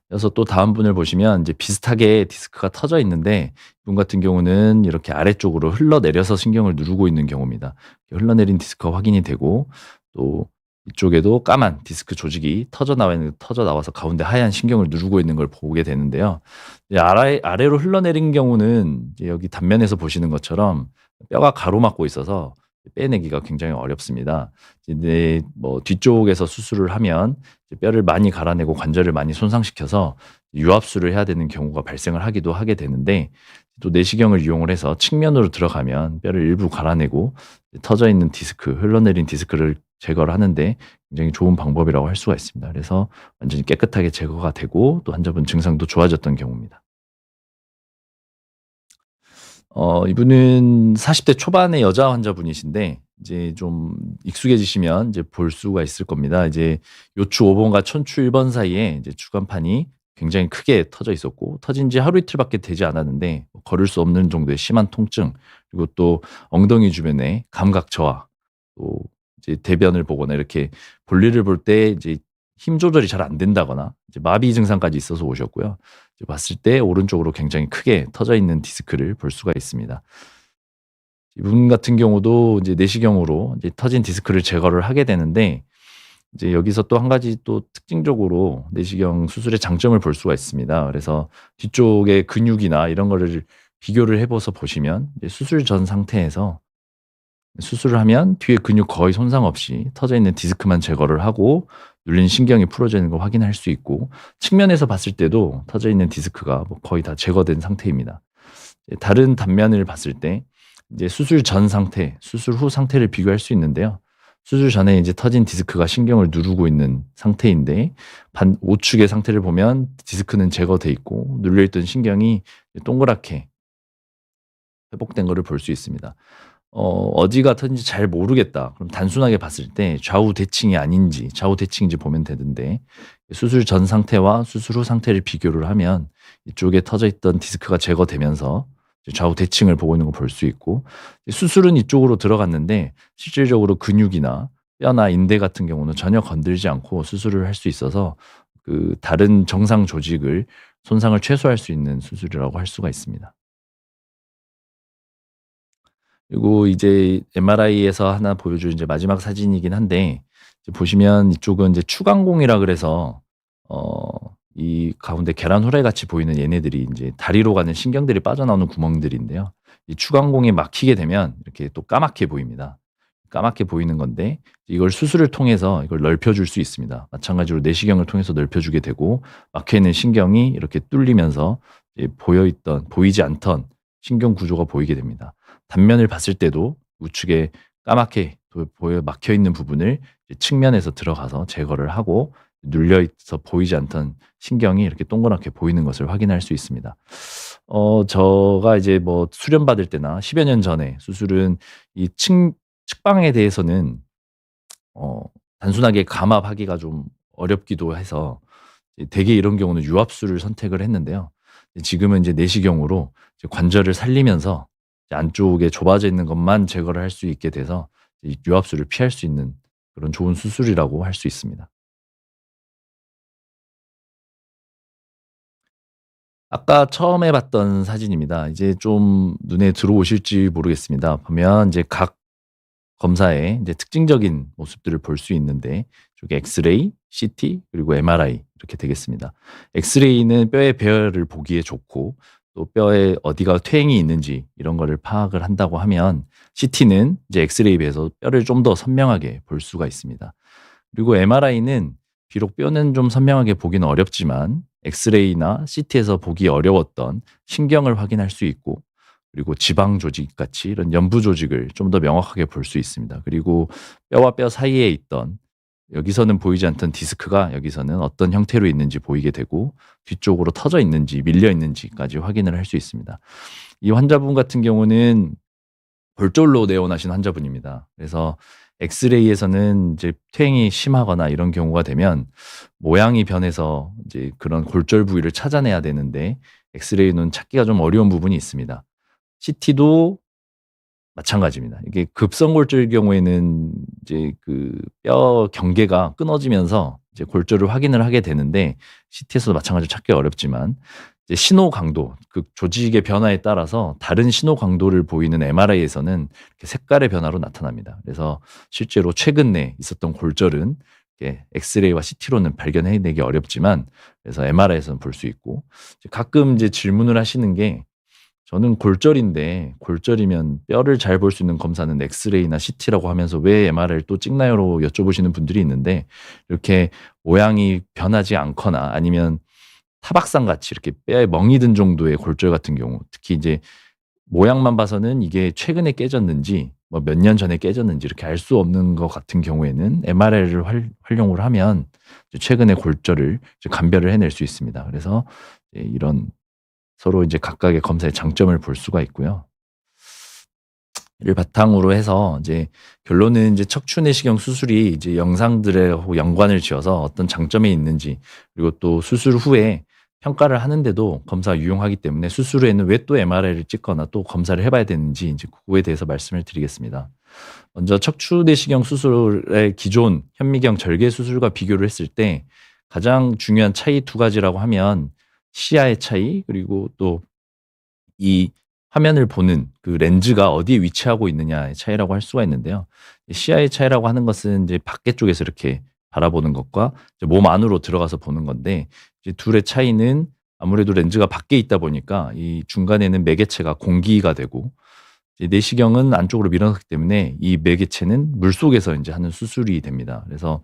그래서 또 다음 분을 보시면 이제 비슷하게 디스크가 터져 있는데 이분 같은 경우는 이렇게 아래쪽으로 흘러내려서 신경을 누르고 있는 경우입니다. 흘러내린 디스크가 확인이 되고 또 이쪽에도 까만 디스크 조직이 터져 나와서 가운데 하얀 신경을 누르고 있는 걸 보게 되는데요. 이제 아래로 흘러내린 경우는 이제 여기 단면에서 보시는 것처럼 뼈가 가로막고 있어서 빼내기가 굉장히 어렵습니다. 이제 뭐 뒤쪽에서 수술을 하면 이제 뼈를 많이 갈아내고 관절을 많이 손상시켜서 유압수를 해야 되는 경우가 발생을 하기도 하게 되는데 또 내시경을 이용을 해서 측면으로 들어가면 뼈를 일부 갈아내고 터져 있는 디스크, 흘러내린 디스크를 제거를 하는데 굉장히 좋은 방법이라고 할 수가 있습니다. 그래서 완전히 깨끗하게 제거가 되고 또 환자분 증상도 좋아졌던 경우입니다. 이분은 40대 초반의 여자 환자분이신데 이제 좀 익숙해지시면 이제 볼 수가 있을 겁니다. 이제 요추 5 번과 천추 1번 사이에 이제 주간판이 굉장히 크게 터져 있었고 터진 지 하루 이틀밖에 되지 않았는데 걸을 수 없는 정도의 심한 통증 그리고 또 엉덩이 주변에 감각 저하 또 이제 대변을 보거나 이렇게 볼일을 볼 때 이제 힘 조절이 잘 안 된다거나 이제 마비 증상까지 있어서 오셨고요. 이제 봤을 때 오른쪽으로 굉장히 크게 터져 있는 디스크를 볼 수가 있습니다. 이분 같은 경우도 이제 내시경으로 이제 터진 디스크를 제거를 하게 되는데 이제 여기서 또 한 가지 또 특징적으로 내시경 수술의 장점을 볼 수가 있습니다. 그래서 뒤쪽의 근육이나 이런 거를 비교를 해 봐서 보시면 이제 수술 전 상태에서 수술을 하면 뒤에 근육 거의 손상 없이 터져 있는 디스크만 제거를 하고 눌린 신경이 풀어져 있는 걸 확인할 수 있고 측면에서 봤을 때도 터져 있는 디스크가 뭐 거의 다 제거된 상태입니다. 다른 단면을 봤을 때 이제 수술 전 상태, 수술 후 상태를 비교할 수 있는데요. 수술 전에 이제 터진 디스크가 신경을 누르고 있는 상태인데 반 우측의 상태를 보면 디스크는 제거돼 있고 눌려 있던 신경이 동그랗게 회복된 거를 볼 수 있습니다. 어디가 터진지 잘 모르겠다. 그럼 단순하게 봤을 때 좌우 대칭이 아닌지 좌우 대칭인지 보면 되는데 수술 전 상태와 수술 후 상태를 비교를 하면 이쪽에 터져 있던 디스크가 제거되면서 이제 좌우 대칭을 보고 있는 걸 볼 수 있고 수술은 이쪽으로 들어갔는데 실질적으로 근육이나 뼈나 인대 같은 경우는 전혀 건들지 않고 수술을 할 수 있어서 그 다른 정상 조직을 손상을 최소화할 수 있는 수술이라고 할 수가 있습니다. 그리고 이제 MRI에서 하나 보여준 이제 마지막 사진이긴 한데 이제 보시면 이쪽은 이제 추간공이라 그래서 이 가운데 계란 후라이 같이 보이는 얘네들이 인제 다리로 가는 신경들이 빠져나오는 구멍들인데요. 이 추간공이 막히게 되면 이렇게 또 까맣게 보입니다. 까맣게 보이는 건데 이걸 수술을 통해서 이걸 넓혀 줄 수 있습니다. 마찬가지로 내시경을 통해서 넓혀 주게 되고 막혀 있는 신경이 이렇게 뚫리면서 이제 보이지 않던 신경 구조가 보이게 됩니다. 단면을 봤을 때도 우측에 까맣게 보여 막혀 있는 부분을 이제 측면에서 들어가서 제거를 하고 눌려 있어 보이지 않던 신경이 이렇게 동그랗게 보이는 것을 확인할 수 있습니다. 제가 이제 뭐 수련 받을 때나 10여 년 전에 수술은 이 측방에 대해서는 어 단순하게 감압하기가 좀 어렵기도 해서 대개 이런 경우는 유압수를 선택을 했는데요. 지금은 이제 내시경으로 이제 관절을 살리면서 이제 안쪽에 좁아져 있는 것만 제거를 할 수 있게 돼서 이 유압수를 피할 수 있는 그런 좋은 수술이라고 할 수 있습니다. 아까 처음에 봤던 사진입니다. 이제 좀 눈에 들어오실지 모르겠습니다. 보면 이제 각 검사의 이제 특징적인 모습들을 볼 수 있는데 저기 엑스레이, CT 그리고 MRI 이렇게 되겠습니다. 엑스레이는 뼈의 배열을 보기에 좋고 또 뼈에 어디가 퇴행이 있는지 이런 거를 파악을 한다고 하면 CT는 이제 엑스레이에 비해서 뼈를 좀 더 선명하게 볼 수가 있습니다. 그리고 MRI는 비록 뼈는 좀 선명하게 보기는 어렵지만 엑스레이나 CT에서 보기 어려웠던 신경을 확인할 수 있고 그리고 지방 조직 같이 이런 연부 조직을 좀 더 명확하게 볼 수 있습니다. 그리고 뼈와 뼈 사이에 있던 여기서는 보이지 않던 디스크가 여기서는 어떤 형태로 있는지 보이게 되고 뒤쪽으로 터져 있는지 밀려 있는지까지 확인을 할 수 있습니다. 이 환자분 같은 경우는 골절로 내원하신 환자분입니다. 그래서 엑스레이에서는 이제 퇴행이 심하거나 이런 경우가 되면 모양이 변해서 이제 그런 골절 부위를 찾아내야 되는데 엑스레이는 찾기가 좀 어려운 부분이 있습니다. CT도 마찬가지입니다. 이게 급성골절의 경우에는 이제 그 뼈 경계가 끊어지면서 이제 골절을 확인을 하게 되는데 CT에서도 마찬가지로 찾기 어렵지만 이제 신호 강도, 그 조직의 변화에 따라서 다른 신호 강도를 보이는 MRI에서는 이렇게 색깔의 변화로 나타납니다. 그래서 실제로 최근에 있었던 골절은 이렇게 엑스레이와 CT로는 발견해내기 어렵지만 그래서 MRI에서는 볼 수 있고 가끔 이제 질문을 하시는 게 저는 골절인데 골절이면 뼈를 잘 볼 수 있는 검사는 엑스레이나 CT라고 하면서 왜 MRI를 또 찍나요로 여쭤보시는 분들이 있는데 이렇게 모양이 변하지 않거나 아니면 타박상 같이 이렇게 뼈에 멍이 든 정도의 골절 같은 경우 특히 이제 모양만 봐서는 이게 최근에 깨졌는지 뭐 몇 년 전에 깨졌는지 이렇게 알 수 없는 것 같은 경우에는 MRI를 활용을 하면 이제 최근의 골절을 이제 감별을 해낼 수 있습니다. 그래서 이런 서로 이제 각각의 검사의 장점을 볼 수가 있고요. 이를 바탕으로 해서 이제 결론은 이제 척추 내시경 수술이 이제 영상들하고 연관을 지어서 어떤 장점이 있는지 그리고 또 수술 후에 평가를 하는데도 검사가 유용하기 때문에 수술 후에는 왜 또 MRI를 찍거나 또 검사를 해 봐야 되는지 이제 그거에 대해서 말씀을 드리겠습니다. 먼저 척추 내시경 수술의 기존 현미경 절개 수술과 비교를 했을 때 가장 중요한 차이 두 가지라고 하면 시야의 차이 그리고 또 이 화면을 보는 그 렌즈가 어디에 위치하고 있느냐의 차이라고 할 수가 있는데요. 시야의 차이라고 하는 것은 이제 밖에 쪽에서 이렇게 바라보는 것과 이제 몸 안으로 들어가서 보는 건데 이제 둘의 차이는 아무래도 렌즈가 밖에 있다 보니까 이 중간에는 매개체가 공기가 되고 이제 내시경은 안쪽으로 밀어넣기 때문에 이 매개체는 물속에서 이제 하는 수술이 됩니다. 그래서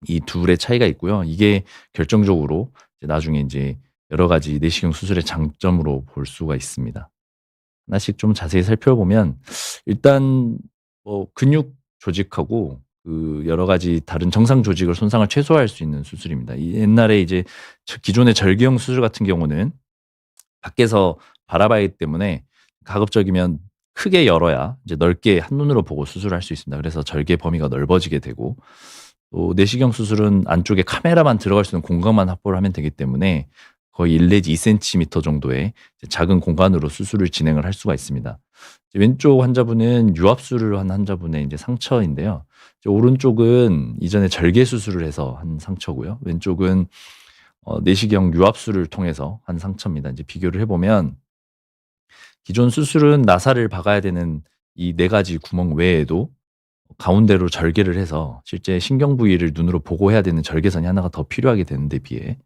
이 둘의 차이가 있고요. 이게 결정적으로 이제 나중에 이제 여러 가지 내시경 수술의 장점으로 볼 수가 있습니다. 하나씩 좀 자세히 살펴보면 일단 뭐 근육 조직하고 그 여러 가지 다른 정상 조직을 손상을 최소화할 수 있는 수술입니다. 이 옛날에 이제 기존의 절개형 수술 같은 경우는 밖에서 바라봐야 하기 때문에 가급적이면 크게 열어야 이제 넓게 한눈으로 보고 수술을 할 수 있습니다. 그래서 절개 범위가 넓어지게 되고 또 내시경 수술은 안쪽에 카메라만 들어갈 수 있는 공간만 확보를 하면 되기 때문에 거의 1 내지 2cm 정도의 작은 공간으로 수술을 진행을 할 수가 있습니다. 이제 왼쪽 환자분은 유압술을 한 환자분의 이제 상처인데요. 이제 오른쪽은 이전에 절개 수술을 해서 한 상처고요. 왼쪽은 내시경 유압술을 통해서 한 상처입니다. 이제 비교를 해보면 기존 수술은 나사를 박아야 되는 이 네 가지 구멍 외에도 가운데로 절개를 해서 실제 신경 부위를 눈으로 보고 해야 되는 절개선이 하나가 더 필요하게 되는 데 비해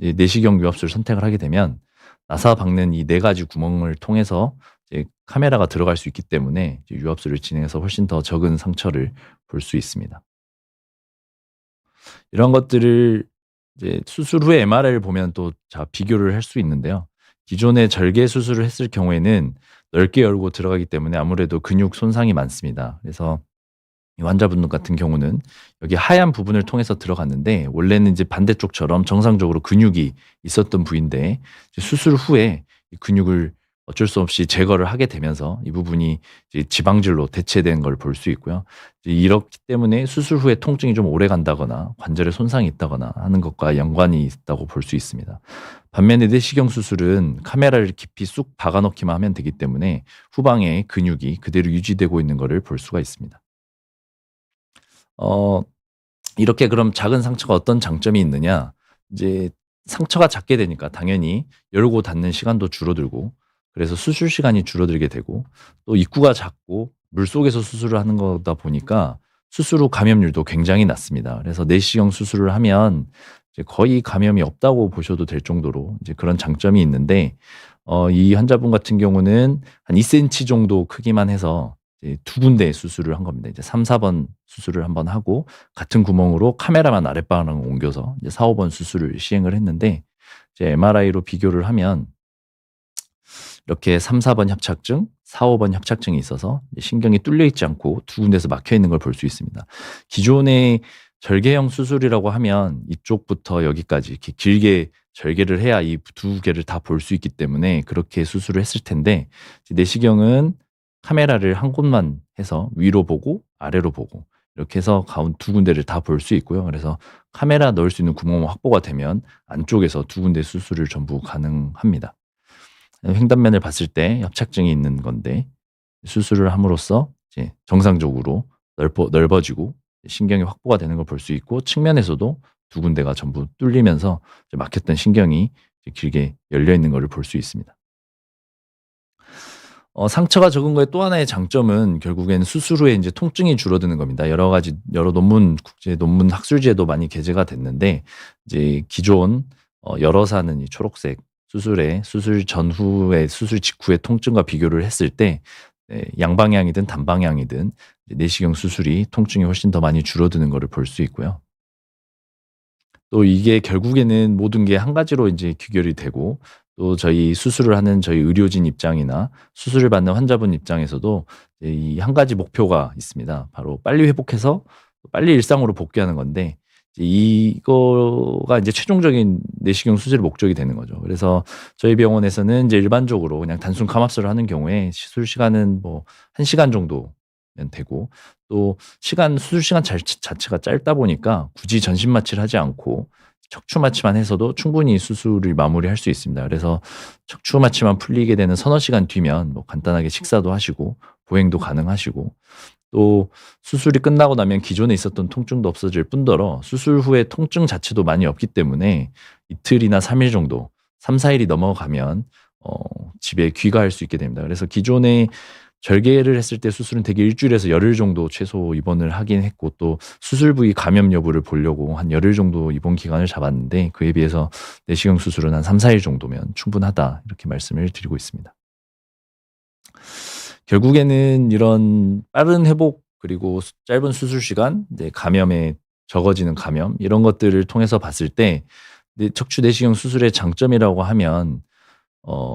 이 내시경 유압술을 선택을 하게 되면 나사 박는 이 네 가지 구멍을 통해서 이제 카메라가 들어갈 수 있기 때문에 이제 유압술을 진행해서 훨씬 더 적은 상처를 볼 수 있습니다. 이런 것들을 이제 수술 후에 MRI를 보면 또 비교를 할 수 있는데요. 기존에 절개 수술을 했을 경우에는 넓게 열고 들어가기 때문에 아무래도 근육 손상이 많습니다. 그래서 이 환자분 같은 경우는 여기 하얀 부분을 통해서 들어갔는데 원래는 이제 반대쪽처럼 정상적으로 근육이 있었던 부위인데 수술 후에 이 근육을 어쩔 수 없이 제거를 하게 되면서 이 부분이 이제 지방질로 대체된 걸 볼 수 있고요. 이제 이렇기 때문에 수술 후에 통증이 좀 오래 간다거나 관절에 손상이 있다거나 하는 것과 연관이 있다고 볼 수 있습니다. 반면에 내시경 수술은 카메라를 깊이 쑥 박아 넣기만 하면 되기 때문에 후방에 근육이 그대로 유지되고 있는 것을 볼 수가 있습니다. 어 이렇게 그럼 작은 상처가 어떤 장점이 있느냐? 이제 상처가 작게 되니까 당연히 열고 닫는 시간도 줄어들고 그래서 수술 시간이 줄어들게 되고 또 입구가 작고 물속에서 수술을 하는 거다 보니까 수술 후 감염률도 굉장히 낮습니다. 그래서 내시경 수술을 하면 이제 거의 감염이 없다고 보셔도 될 정도로 이제 그런 장점이 있는데 이 환자분 같은 경우는 한 2cm 정도 크기만 해서 이제 두 군데 수술을 한 겁니다. 이제 3-4번 수술을 한번 하고 같은 구멍으로 카메라만 아랫방으로 옮겨서 이제 4-5번 수술을 시행을 했는데 이제 MRI로 비교를 하면 이렇게 3-4번 협착증, 4-5번 협착증이 있어서 이제 신경이 뚫려 있지 않고 두 군데서 막혀 있는 걸 볼 수 있습니다. 기존의 절개형 수술이라고 하면 이쪽부터 여기까지 이렇게 길게 절개를 해야 이 두 개를 다 볼 수 있기 때문에 그렇게 수술을 했을 텐데 이제 내시경은 카메라를 한 곳만 해서 위로 보고 아래로 보고 이렇게 해서 가운 두 군데를 다 볼 수 있고요. 그래서 카메라 넣을 수 있는 구멍만 확보가 되면 안쪽에서 두 군데 수술을 전부 가능합니다. 횡단면을 봤을 때 협착증이 있는 건데 수술을 함으로써 이제 정상적으로 넓어지고 신경이 확보가 되는 걸 볼 수 있고 측면에서도 두 군데가 전부 뚫리면서 이제 막혔던 신경이 이제 길게 열려 있는 거를 볼 수 있습니다. 상처가 적은 거의 또 하나의 장점은 결국엔 수술 후에 인제 통증이 줄어드는 겁니다. 여러 가지 여러 논문 국제 논문 학술지에도 많이 게재가 됐는데 이제 기존 여러 사는 이 초록색 수술 전후의 수술 직후의 통증과 비교를 했을 때 양방향이든 단방향이든 이제 내시경 수술이 통증이 훨씬 더 많이 줄어드는 거를 볼 수 있고요. 또 이게 결국에는 모든 게 한 가지로 인제 귀결이 되고 또 저희 수술을 하는 저희 의료진 입장이나 수술을 받는 환자분 입장에서도 이 한 가지 목표가 있습니다. 바로 빨리 회복해서 빨리 일상으로 복귀하는 건데 이제 이거가 인제 최종적인 내시경 수술의 목적이 되는 거죠. 그래서 저희 병원에서는 인제 일반적으로 그냥 단순 감압술을 하는 경우에 시술 시간은 뭐 1 시간 정도면 되고 또 수술 시간 자체가 짧다 보니까 굳이 전신 마취를 하지 않고 척추 마취만 해서도 충분히 수술을 마무리할 수 있습니다. 그래서 척추 마취만 풀리게 되는 서너 시간 뒤면 뭐 간단하게 식사도 하시고 보행도 가능하시고 또 수술이 끝나고 나면 기존에 있었던 통증도 없어질 뿐더러 수술 후에 통증 자체도 많이 없기 때문에 이틀이나 3일 정도 3-4 일이 넘어가면 집에 귀가할 수 있게 됩니다. 그래서 기존에 절개를 했을 때 수술은 대개 일 주일에서 열흘 정도 최소 입원을 하긴 했고 또 수술 부위 감염 여부를 보려고 한 열흘 정도 입원 기간을 잡았는데 그에 비해서 내시경 수술은 한 3-4일 정도면 충분하다 이렇게 말씀을 드리고 있습니다. 결국에는 이런 빠른 회복 그리고 짧은 수술 시간 이제 감염에 적어지는 감염 이런 것들을 통해서 봤을 때 척추 내시경 수술의 장점이라고 하면 어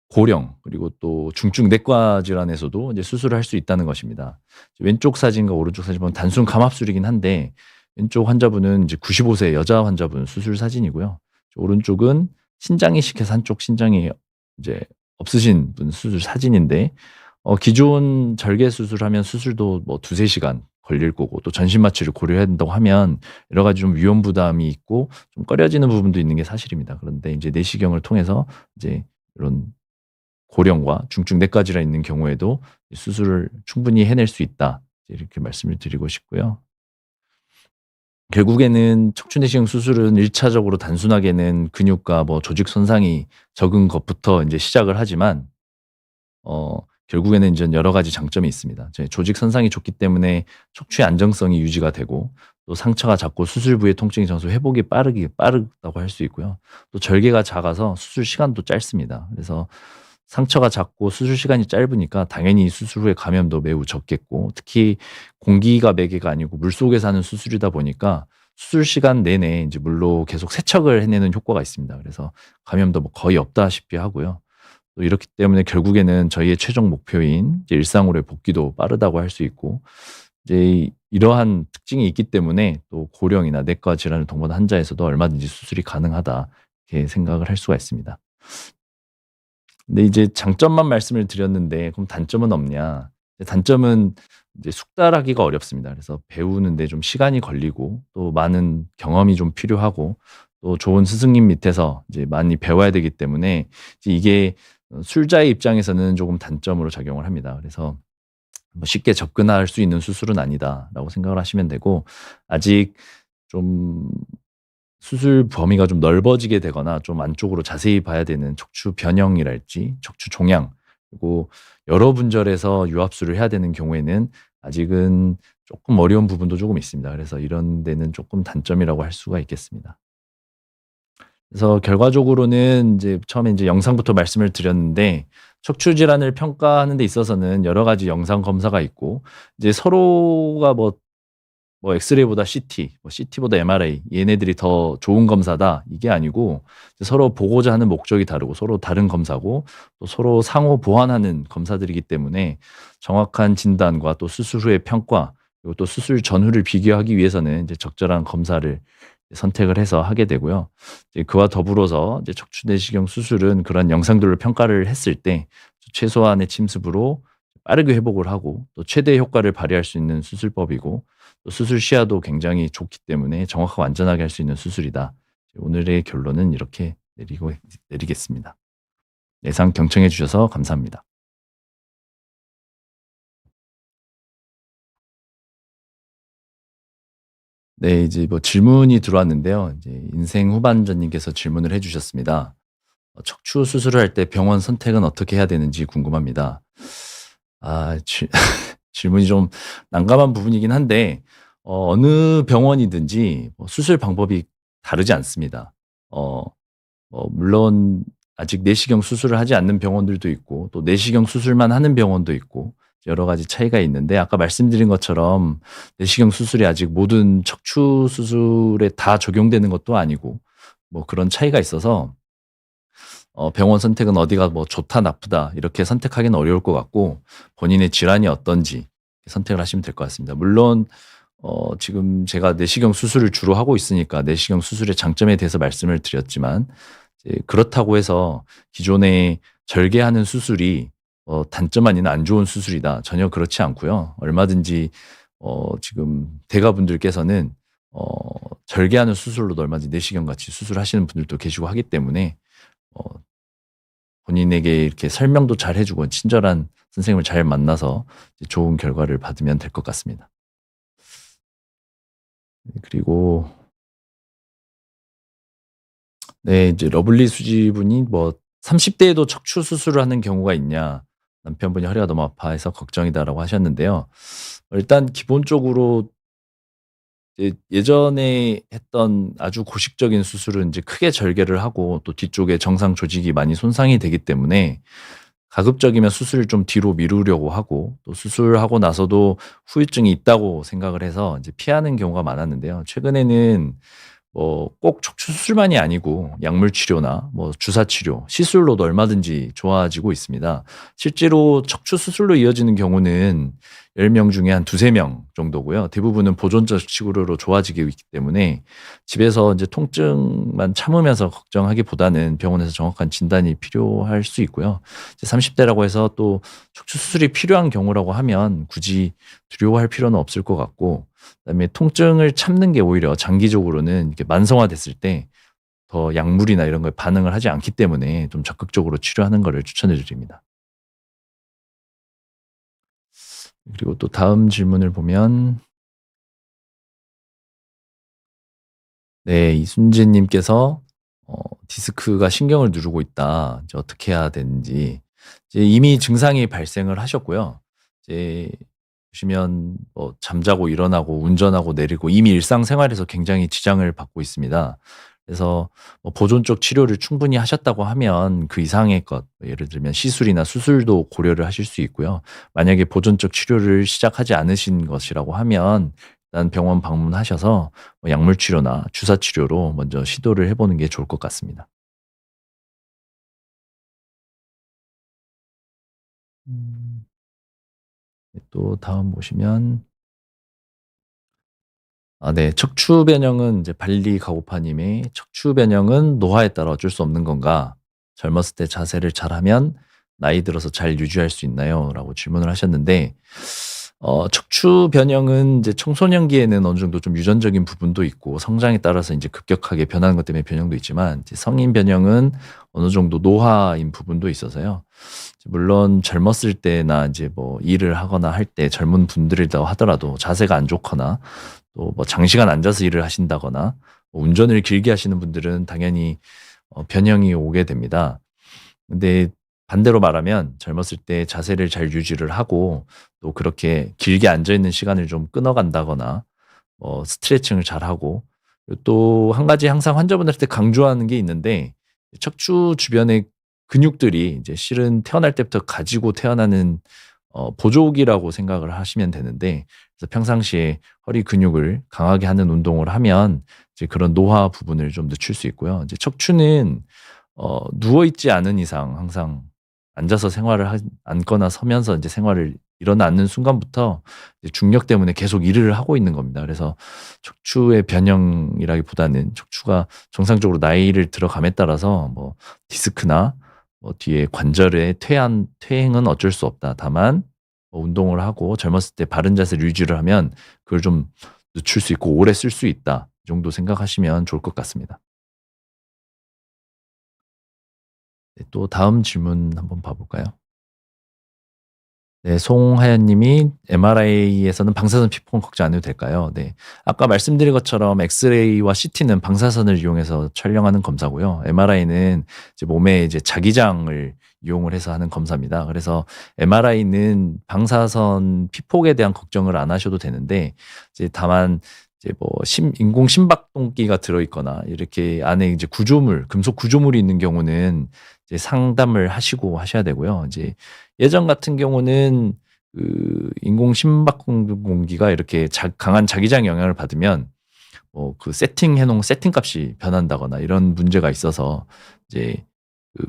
고령 그리고 또 중증 내과 질환에서도 이제 수술을 할 수 있다는 것입니다. 왼쪽 사진과 오른쪽 사진 보면 단순 감압술이긴 한데 왼쪽 환자분은 이제 95세 여자 환자분 수술 사진이고요. 오른쪽은 신장이 식해서 한쪽 신장이 이제 없으신 분 수술 사진인데 기존 절개 수술하면 수술도 뭐 2-3 시간 걸릴 거고 또 전신 마취를 고려해야 된다고 하면 여러 가지 좀 위험 부담이 있고 좀 꺼려지는 부분도 있는 게 사실입니다. 그런데 인제 내시경을 통해서 이제 이런 고령과 중증 뇌과 질환이 있는 경우에도 수술을 충분히 해낼 수 있다. 이렇게 말씀을 드리고 싶고요. 결국에는 척추 내시경 수술은 1 차적으로 단순하게는 근육과 뭐 조직 손상이 적은 것부터 인제 시작을 하지만 결국에는 인제 여러 가지 장점이 있습니다. 저희 조직 손상이 좋기 때문에 척추의 안정성이 유지가 되고 또 상처가 작고 수술 부의 통증이 정서 회복이 빠르다고 할 수 있고요. 또 절개가 작아서 수술 시간도 짧습니다. 그래서 상처가 작고 수술 시간이 짧으니까 당연히 수술 후에 감염도 매우 적겠고 특히 공기가 매개가 아니고 물속에서 하는 수술이다 보니까 수술 시간 내내 인제 물로 계속 세척을 해내는 효과가 있습니다. 그래서 감염도 뭐 거의 없다시피 하고요. 또 이렇기 때문에 결국에는 저희의 최종 목표인 이제 일상으로의 복귀도 빠르다고 할 수 있고 이제 이러한 특징이 있기 때문에 또 고령이나 내과 질환을 동반한 환자에서도 얼마든지 수술이 가능하다 이렇게 생각을 할 수가 있습니다. 근데 이제 장점만 말씀을 드렸는데 그럼 단점은 없냐? 단점은 이제 숙달하기가 어렵습니다. 그래서 배우는 데 좀 시간이 걸리고 또 많은 경험이 좀 필요하고 또 좋은 스승님 밑에서 이제 많이 배워야 되기 때문에 이제 이게 술자의 입장에서는 조금 단점으로 작용을 합니다. 그래서 뭐 '쉽게 접근할 수 있는 수술은 아니다.'라고 생각을 하시면 되고 아직 좀 수술 범위가 좀 넓어지게 되거나 좀 안쪽으로 자세히 봐야 되는 척추 변형이랄지 척추 종양 그리고 여러 분절에서 유압술을 해야 되는 경우에는 아직은 조금 어려운 부분도 조금 있습니다. 그래서 이런 데는 조금 단점이라고 할 수가 있겠습니다. 그래서 결과적으로는 이제 처음에 이제 영상부터 말씀을 드렸는데 척추 질환을 평가하는 데 있어서는 여러 가지 영상 검사가 있고 이제 서로가 뭐 엑스레이보다 CT, 뭐 CT보다 MRI 얘네들이 더 좋은 검사다 이게 아니고 서로 보고자 하는 목적이 다르고 서로 다른 검사고 또 서로 상호 보완하는 검사들이기 때문에 정확한 진단과 또 수술 후의 평가 그리고 또 수술 전후를 비교하기 위해서는 이제 적절한 검사를 선택을 해서 하게 되고요. 이제 그와 더불어서 이제 척추 내시경 수술은 그런 영상들로 평가를 했을 때 최소한의 침습으로 빠르게 회복을 하고 또 최대의 효과를 발휘할 수 있는 수술법이고 또 수술 시야도 굉장히 좋기 때문에 정확하고 안전하게 할 수 있는 수술이다. 오늘의 결론은 이렇게 내리겠습니다. 예상 경청해 주셔서 감사합니다. 네, 이제 뭐 질문이 들어왔는데요. 이제 인생 후반전님께서 질문을 해 주셨습니다. 척추 수술을 할 때 병원 선택은 어떻게 해야 되는지 궁금합니다. 아 질 질문이 좀 난감한 부분이긴 한데 어느 병원이든지 뭐 수술 방법이 다르지 않습니다. 어 물론 아직 내시경 수술을 하지 않는 병원들도 있고 또 내시경 수술만 하는 병원도 있고 여러 가지 차이가 있는데 아까 말씀드린 것처럼 내시경 수술이 아직 모든 척추 수술에 다 적용되는 것도 아니고 뭐 그런 차이가 있어서 병원 선택은 어디가 뭐 좋다 나쁘다 이렇게 선택하기는 어려울 것 같고 본인의 질환이 어떤지 선택을 하시면 될 것 같습니다. 물론 지금 제가 내시경 수술을 주로 하고 있으니까 내시경 수술의 장점에 대해서 말씀을 드렸지만 이제 그렇다고 해서 기존에 절개하는 수술이 단점 아닌 안 좋은 수술이다. 전혀 그렇지 않고요. 얼마든지 지금 대가분들께서는 어 절개하는 수술로도 얼마든지 내시경 같이 수술하시는 분들도 계시고 하기 때문에 어 본인에게 이렇게 설명도 잘 해 주고 친절한 선생님을 잘 만나서 이제 좋은 결과를 받으면 될 것 같습니다. 네, 그리고 네, 이제 러블리 수지분이 뭐 "30 대에도 척추 수술을 하는 경우가 있냐. 남편분이 허리가 너무 아파해서 걱정이다."라고 하셨는데요. 일단 기본적으로 예전에 했던 아주 고식적인 수술은 이제 크게 절개를 하고 또 뒤쪽에 정상 조직이 많이 손상이 되기 때문에 가급적이면 수술을 좀 뒤로 미루려고 하고 또 수술하고 나서도 후유증이 있다고 생각을 해서 이제 피하는 경우가 많았는데요. 최근에는 꼭 척추 수술만이 아니고 약물 치료나 뭐 주사 치료, 시술로도 얼마든지 좋아지고 있습니다. 실제로 척추 수술로 이어지는 경우는 10명 중에 한 두세 명 정도고요. 대부분은 보존적 치료로 좋아지고 있기 때문에 집에서 이제 통증만 참으면서 걱정하기보다는 병원에서 정확한 진단이 필요할 수 있고요. 이제 30 대라고 해서 또 척추 수술이 필요한 경우라고 하면 굳이 두려워할 필요는 없을 것 같고 그다음에 통증을 참는 게 오히려 장기적으로는 이렇게 만성화됐을 때 더 약물이나 이런 거에 반응을 하지 않기 때문에 좀 적극적으로 치료하는 거를 추천해 드립니다. 그리고 또 다음 질문을 보면 네, 이순재 님께서 "디스크가 신경을 누르고 있다. 이제 어떻게 해야 되는지." 이제 이미 증상이 발생을 하셨고요. 이제 보시면 잠자고 일어나고 운전하고 내리고 이미 일상생활에서 굉장히 지장을 받고 있습니다. 그래서 보존적 치료를 충분히 하셨다고 하면 그 이상의 것 예를 들면 시술이나 수술도 고려를 하실 수 있고요. 만약에 보존적 치료를 시작하지 않으신 것이라고 하면 일단 병원 방문하셔서 약물 치료나 주사 치료로 먼저 시도를 해 보는 게 좋을 것 같습니다. 음. 네, 또 다음 보시면 네. 척추 변형은 이제 발리 가고파 님의 "척추 변형은 노화에 따라 어쩔 수 없는 건가? 젊었을 때 자세를 잘하면 나이 들어서 잘 유지할 수 있나요?" 라고 질문을 하셨는데 척추 변형은 이제 청소년기에는 어느 정도 좀 유전적인 부분도 있고 성장에 따라서 인제 급격하게 변하는 것 때문에 변형도 있지만 이제 성인 변형은 어느 정도 노화인 부분도 있어서요. 물론 젊었을 때나 인제 뭐 일을 하거나 할 때 젊은 분들이라고 하더라도 자세가 안 좋거나 또 뭐 장시간 앉아서 일을 하신다거나 뭐 운전을 길게 하시는 분들은 당연히 변형이 오게 됩니다. 근데 반대로 말하면 젊었을 때 자세를 잘 유지를 하고 또 그렇게 길게 앉아 있는 시간을 좀 끊어 간다거나 스트레칭을 잘하고 그리고 또 한 가지 항상 환자분들한테 강조하는 게 있는데 척추 주변의 근육들이 이제 실은 태어날 때부터 가지고 태어나는 보조기라고 생각을 하시면 되는데 그래서 평상시에 허리 근육을 강하게 하는 운동을 하면 이제 그런 노화 부분을 좀 늦출 수 있고요. 이제 척추는 누워 있지 않은 이상 항상 앉아서 생활을 앉거나 서면서 인제 생활을 일어나 앉는 순간부터 이제 중력 때문에 계속 일을 하고 있는 겁니다. 그래서 척추의 변형이라기보다는 척추가 정상적으로 나이를 들어감에 따라서 뭐 디스크나 뒤에 관절의 퇴행은 어쩔 수 없다. 다만 운동을 하고 젊었을 때 바른 자세를 유지를 하면 그걸 좀 늦출 수 있고 오래 쓸 수 있다. 이 정도 생각하시면 좋을 것 같습니다. 네, 또 다음 질문 한번 봐 볼까요? 네, 송하연 님이 MRI에서는 방사선 피폭은 걱정 안 해도 될까요? 네. 아까 말씀드린 것처럼 엑스레이와 CT는 방사선을 이용해서 촬영하는 검사고요. MRI는 이제 몸의 이제 자기장을 이용을 해서 하는 검사입니다. 그래서 MRI는 방사선 피폭에 대한 걱정을 안 하셔도 되는데, 이제 다만 이제 뭐 인공 심박동기가 들어있거나 이렇게 안에 이제 구조물, 금속 구조물이 있는 경우는 이제 상담을 하시고 하셔야 되고요. 이제 예전 같은 경우는 그 인공 심박공기가 이렇게 강한 자기장 영향을 받으면 그 세팅해 놓은 세팅 값이 변한다거나 이런 문제가 있어서 이제 그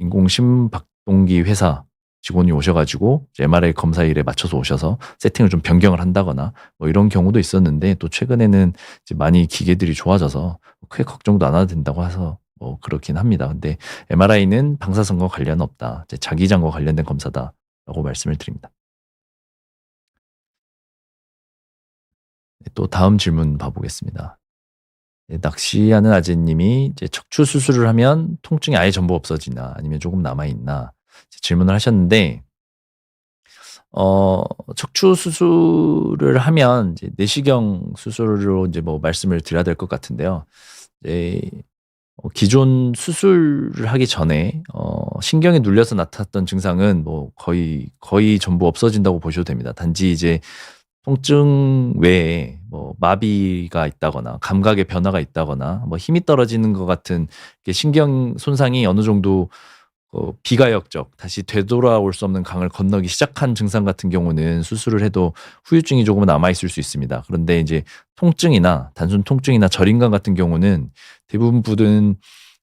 인공 심박동기 회사 직원이 오셔가지고 MRI 검사일에 맞춰서 오셔서 세팅을 좀 변경을 한다거나 뭐 이런 경우도 있었는데, 또 최근에는 이제 많이 기계들이 좋아져서 크게 걱정도 안 해도 된다고 해서 뭐 그렇긴 합니다. 근데 MRI는 방사선과 관련 없다, 이제 자기장과 관련된 검사다라고 말씀을 드립니다. 네, 또 다음 질문 봐보겠습니다. 네, 낚시하는 아재님이 이제 척추 수술을 하면 통증이 아예 전부 없어지나 아니면 조금 남아 있나 질문을 하셨는데, 척추 수술을 하면 이제 내시경 수술로 이제 뭐 말씀을 드려야 될 것 같은데요. 이제 기존 수술을 하기 전에 신경이 눌려서 나타났던 증상은 뭐 거의 전부 없어진다고 보셔도 됩니다. 단지 이제 통증 외에 뭐 마비가 있다거나 감각의 변화가 있다거나 뭐 힘이 떨어지는 것 같은 신경 손상이 어느 정도 비가역적, 다시 되돌아올 수 없는 강을 건너기 시작한 증상 같은 경우는 수술을 해도 후유증이 조금은 남아있을 수 있습니다. 그런데 이제 통증이나 단순 통증이나 저림감 같은 경우는 대부분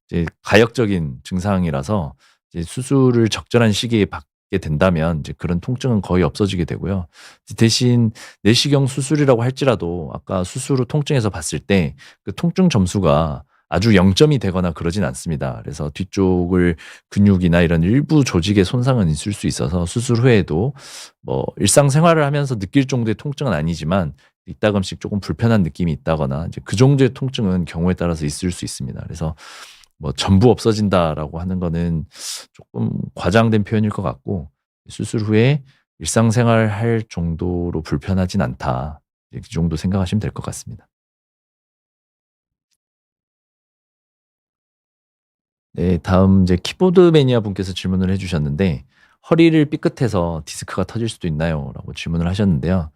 이제 가역적인 증상이라서 이제 수술을 적절한 시기에 받게 된다면 이제 그런 통증은 거의 없어지게 되고요. 대신 내시경 수술이라고 할지라도 아까 수술 후 통증에서 봤을 때 그 통증 점수가 아주 0점이 되거나 그러진 않습니다. 그래서 뒤쪽을 근육이나 이런 일부 조직에 손상은 있을 수 있어서 수술 후에도 뭐 일상생활을 하면서 느낄 정도의 통증은 아니지만 이따금씩 조금 불편한 느낌이 있다거나 이제 그 정도의 통증은 경우에 따라서 있을 수 있습니다. 그래서 뭐 전부 없어진다라고 하는 거는 조금 과장된 표현일 것 같고, 수술 후에 일상생활 할 정도로 불편하진 않다, 이 정도 생각하시면 될 것 같습니다. 네, 다음 이제 키보드 매니아 분께서 질문을 해주셨는데, 허리를 삐끗해서 디스크가 터질 수도 있나요? 라고 질문을 하셨는데요.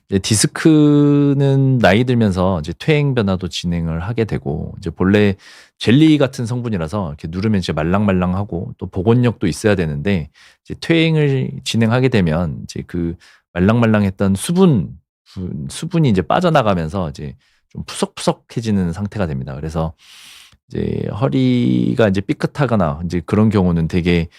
이제 디스크는 나이 들면서 이제 퇴행 변화도 진행을 하게 되고, 이제 본래 젤리 같은 성분이라서 이렇게 누르면 이제 말랑말랑하고 또 복원력도 있어야 되는데, 이제 퇴행을 진행하게 되면 이제 그 말랑말랑했던 수분이 이제 빠져나가면서 이제 좀 푸석푸석해지는 상태가 됩니다. 그래서 이제 허리가 이제 삐끗하거나 이제 그런 경우는 되게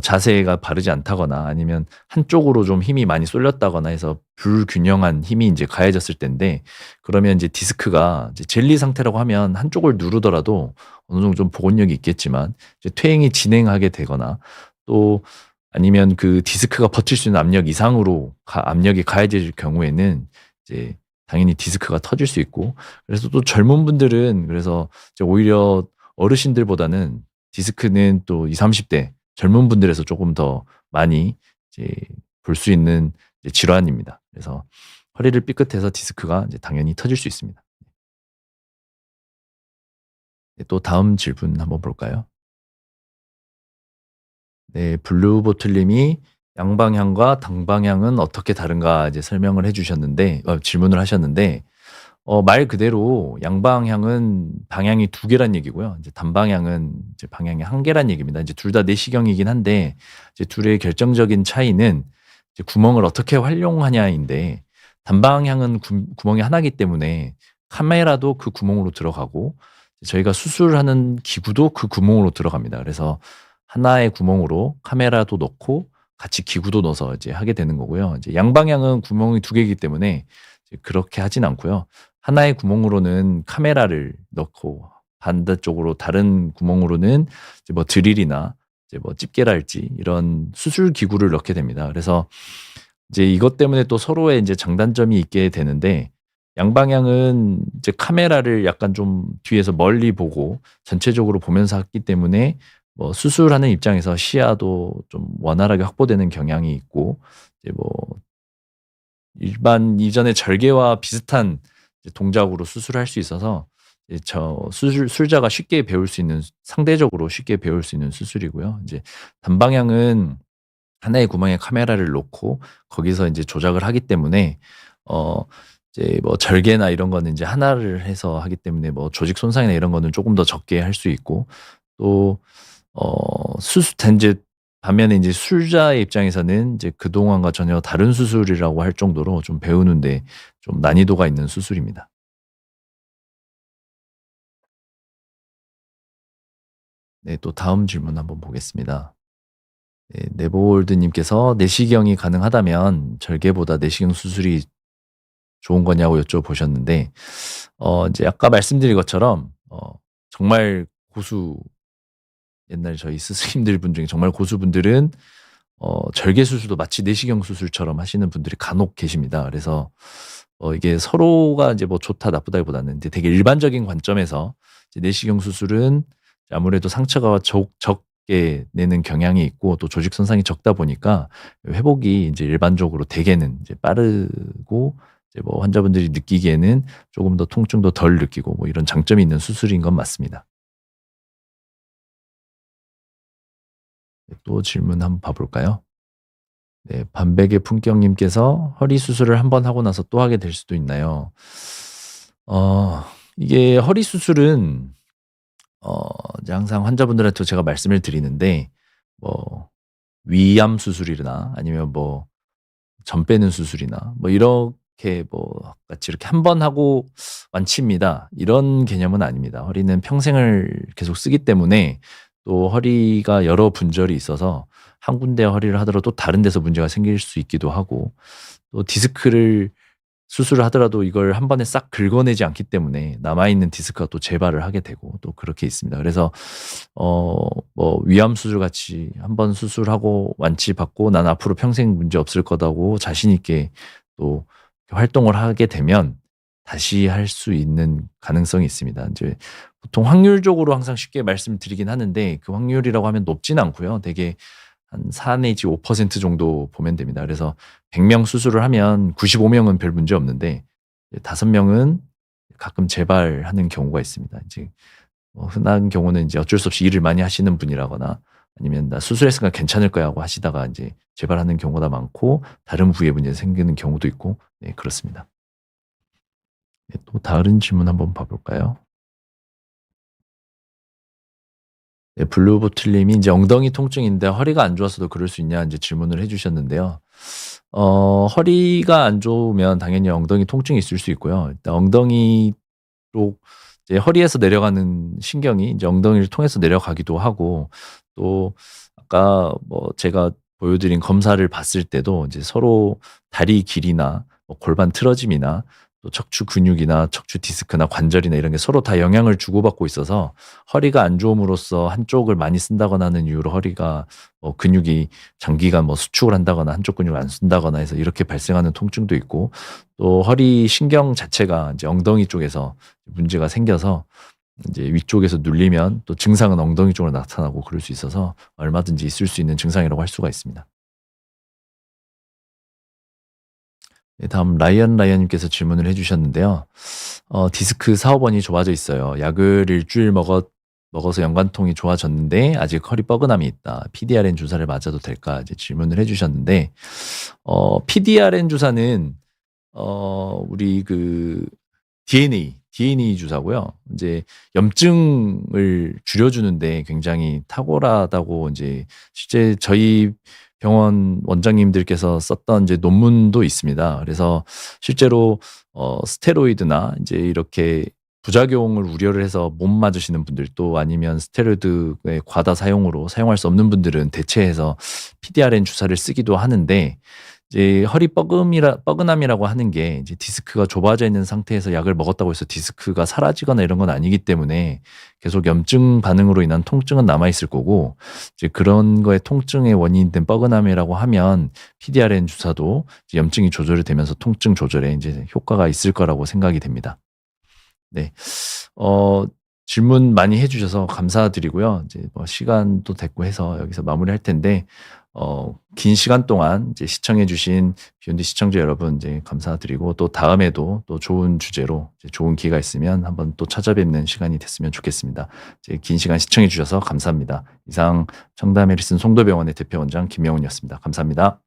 자세가 바르지 않다거나 아니면 한쪽으로 좀 힘이 많이 쏠렸다거나 해서 불균형한 힘이 이제 가해졌을 텐데, 그러면 이제 디스크가 이제 젤리 상태라고 하면 한쪽을 누르더라도 어느 정도 좀 복원력이 있겠지만 이제 퇴행이 진행하게 되거나 또 아니면 그 디스크가 버틸 수 있는 압력 이상으로 압력이 가해질 경우에는 이제 당연히 디스크가 터질 수 있고, 그래서 또 젊은 분들은 그래서 이제 오히려 어르신들보다는 디스크는 또 20, 30대 젊은 분들에서 조금 더 많이 이제 볼 수 있는 이제 질환입니다. 그래서 허리를 삐끗해서 디스크가 이제 당연히 터질 수 있습니다. 네, 또 다음 질문 한번 볼까요? 네, 블루보틀님이 양방향과 당방향은 어떻게 다른가 이제 설명을 해주셨는데, 질문을 하셨는데, 말 그대로 양방향은 방향이 두 개란 얘기고요. 이제 단방향은 이제 방향이 한 개란 얘기입니다. 이제 둘 다 내시경이긴 한데, 이제 둘의 결정적인 차이는 이제 구멍을 어떻게 활용하냐인데, 단방향은 구멍이 하나이기 때문에 카메라도 그 구멍으로 들어가고 저희가 수술하는 기구도 그 구멍으로 들어갑니다. 그래서 하나의 구멍으로 카메라도 넣고 같이 기구도 넣어서 이제 하게 되는 거고요. 이제 양방향은 구멍이 두 개이기 때문에 이제 그렇게 하진 않고요. 하나의 구멍으로는 카메라를 넣고 반대쪽으로 다른 구멍으로는 이제 뭐 드릴이나 이제 뭐 집게랄지 이런 수술 기구를 넣게 됩니다. 그래서 이제 이것 때문에 또 서로의 이제 장단점이 있게 되는데, 양방향은 이제 카메라를 약간 좀 뒤에서 멀리 보고 전체적으로 보면서 했기 때문에 뭐 수술하는 입장에서 시야도 좀 원활하게 확보되는 경향이 있고 이제 뭐 일반 이전의 절개와 비슷한 이제 동작으로 수술할 수 있어서 이제 술자가 쉽게 배울 수 있는 상대적으로 쉽게 배울 수 있는 수술이고요. 이제 단방향은 하나의 구멍에 카메라를 놓고 거기서 인제 조작을 하기 때문에 어 이제 뭐 절개나 이런 거는 인제 하나를 해서 하기 때문에 뭐 조직 손상이나 이런 거는 쪼금 더 적게 할 수 있고 또 수술 인제 반면에 인제 술자의 입장에서는 이제 그동안과 전혀 다른 수술이라고 할 정도로 좀 배우는 데 좀 난이도가 있는 수술입니다. 네, 또 다음 질문 한번 보겠습니다. 네, 네보월드 님께서 "내시경이 가능하다면 절개보다 내시경 수술이 좋은 거냐."고 여쭤보셨는데 인제 아까 말씀드린 것처럼 정말 고수 옛날 저희 스승님들 분 중에 정말 고수분들은 절개 수술도 마치 내시경 수술처럼 하시는 분들이 간혹 계십니다. 그래서 이게 서로가 이제 뭐 좋다 나쁘다기보다는 이제 되게 일반적인 관점에서 이제 내시경 수술은 아무래도 상처가 적게 내는 경향이 있고 또 조직 손상이 적다 보니까 회복이 이제 일반적으로 대개는 이제 빠르고 이제 뭐 환자분들이 느끼기에는 조금 더 통증도 덜 느끼고 뭐 이런 장점이 있는 수술인 건 맞습니다. 네, 또 질문 한번 봐 볼까요? 네. 반백의 품격님께서 "허리 수술을 한번 하고 나서 또 하게 될 수도 있나요?" 어 이게 허리 수술은 이제 항상 환자분들한테 제가 말씀을 드리는데 뭐 위암 수술이나 아니면 뭐 점 빼는 수술이나 뭐 이렇게 뭐 같이 이렇게 한 번 하고 완치입니다. 이런 개념은 아닙니다. 허리는 평생을 계속 쓰기 때문에 또 허리가 여러 분절이 있어서 한 군데 허리를 하더라도 또 다른 데서 문제가 생길 수 있기도 하고 또 디스크를 수술을 하더라도 이걸 한 번에 싹 긁어내지 않기 때문에 남아있는 디스크가 또 재발을 하게 되고 또 그렇게 있습니다. 그래서 뭐 위암 수술 같이 한 번 수술하고 완치받고 '난 앞으로 평생 문제 없을 거다.'고 자신 있게 또 활동을 하게 되면 다시 할 수 있는 가능성이 있습니다. 인제 보통 확률적으로 항상 쉽게 말씀드리긴 하는데 그 확률이라고 하면 높진 않고요. 되게 한 4 내지 5% 정도 보면 됩니다. 그래서 100명 수술을 하면 95 명은 별 문제 없는데 이제 5 명은 가끔 재발하는 경우가 있습니다. 이제 흔한 경우는 이제 어쩔 수 없이 일을 많이 하시는 분이라거나 아니면 '나 수술했으니까 괜찮을 거야.' 하고 하시다가 인제 재발하는 경우가 많고 다른 부위에 문제 생기는 경우도 있고 네, 그렇습니다. 네, 또 다른 질문 한번 봐 볼까요? 네, 블루보틀 님이 인제 "엉덩이 통증인데 허리가 안 좋아서도 그럴 수 있냐?" 인제 질문을 해 주셨는데요. 허리가 안 좋으면 당연히 엉덩이 통증이 있을 수 있고요. 일단 엉덩이 쪽 이제 허리에서 내려가는 신경이 인제 엉덩이를 통해서 내려가기도 하고 또 아까 뭐 제가 보여드린 검사를 봤을 때도 이제 서로 다리 길이나 뭐 골반 틀어짐이나 또 척추 근육이나 척추 디스크나 관절이나 이런 게 서로 다 영향을 주고받고 있어서 허리가 안 좋음으로써 한쪽을 많이 쓴다거나 하는 이유로 허리가 근육이 장기간 뭐 수축을 한다거나 한쪽 근육을 안 쓴다거나 해서 이렇게 발생하는 통증도 있고 또 허리 신경 자체가 이제 엉덩이 쪽에서 문제가 생겨서 이제 위쪽에서 눌리면 또 증상은 엉덩이 쪽으로 나타나고 그럴 수 있어서 얼마든지 있을 수 있는 증상이라고 할 수가 있습니다. 네, 다음 라이언 님께서 질문을 해 주셨는데요. "디스크 4-5 번이 좋아져 있어요. 약을 일주일 먹어서 연관통이 좋아졌는데 아직 허리 뻐근함이 있다. PDRN 주사를 맞아도 될까?" 이제 질문을 해 주셨는데 PDRN 주사는 우리 그 DNA 주사고요. 인제 염증을 줄여주는데 굉장히 탁월하다고 인제 실제 저희 병원 원장님들께서 썼던 이제 논문도 있습니다. 그래서 실제로 스테로이드나 인제 이렇게 부작용을 우려를 해서 못 맞으시는 분들 또 아니면 스테로이드의 과다 사용으로 사용할 수 없는 분들은 대체해서 PDRN 주사를 쓰기도 하는데 이제 허리 뻐근함이라고 하는 게 이제 디스크가 좁아져 있는 상태에서 약을 먹었다고 해서 디스크가 사라지거나 이런 건 아니기 때문에 계속 염증 반응으로 인한 통증은 남아 있을 거고 이제 그런 거에 통증의 원인이 된 뻐근함이라고 하면 PDRN 주사도 이제 염증이 조절이 되면서 통증 조절에 인제 효과가 있을 거라고 생각이 됩니다. 네. 어 질문 많이 해 주셔서 감사드리고요. 이제 뭐 시간도 됐고 해서 여기서 마무리할 텐데 긴 시간 동안 이제 시청해 주신 비욘드 시청자 여러분 이제 감사드리고 또 다음에도 또 좋은 주제로 이제 좋은 기회가 있으면 한번 또 찾아뵙는 시간이 됐으면 좋겠습니다. 이제 긴 시간 시청해 주셔서 감사합니다. 이상 청담 해리슨 송도병원의 대표 원장 김명훈이었습니다. 감사합니다.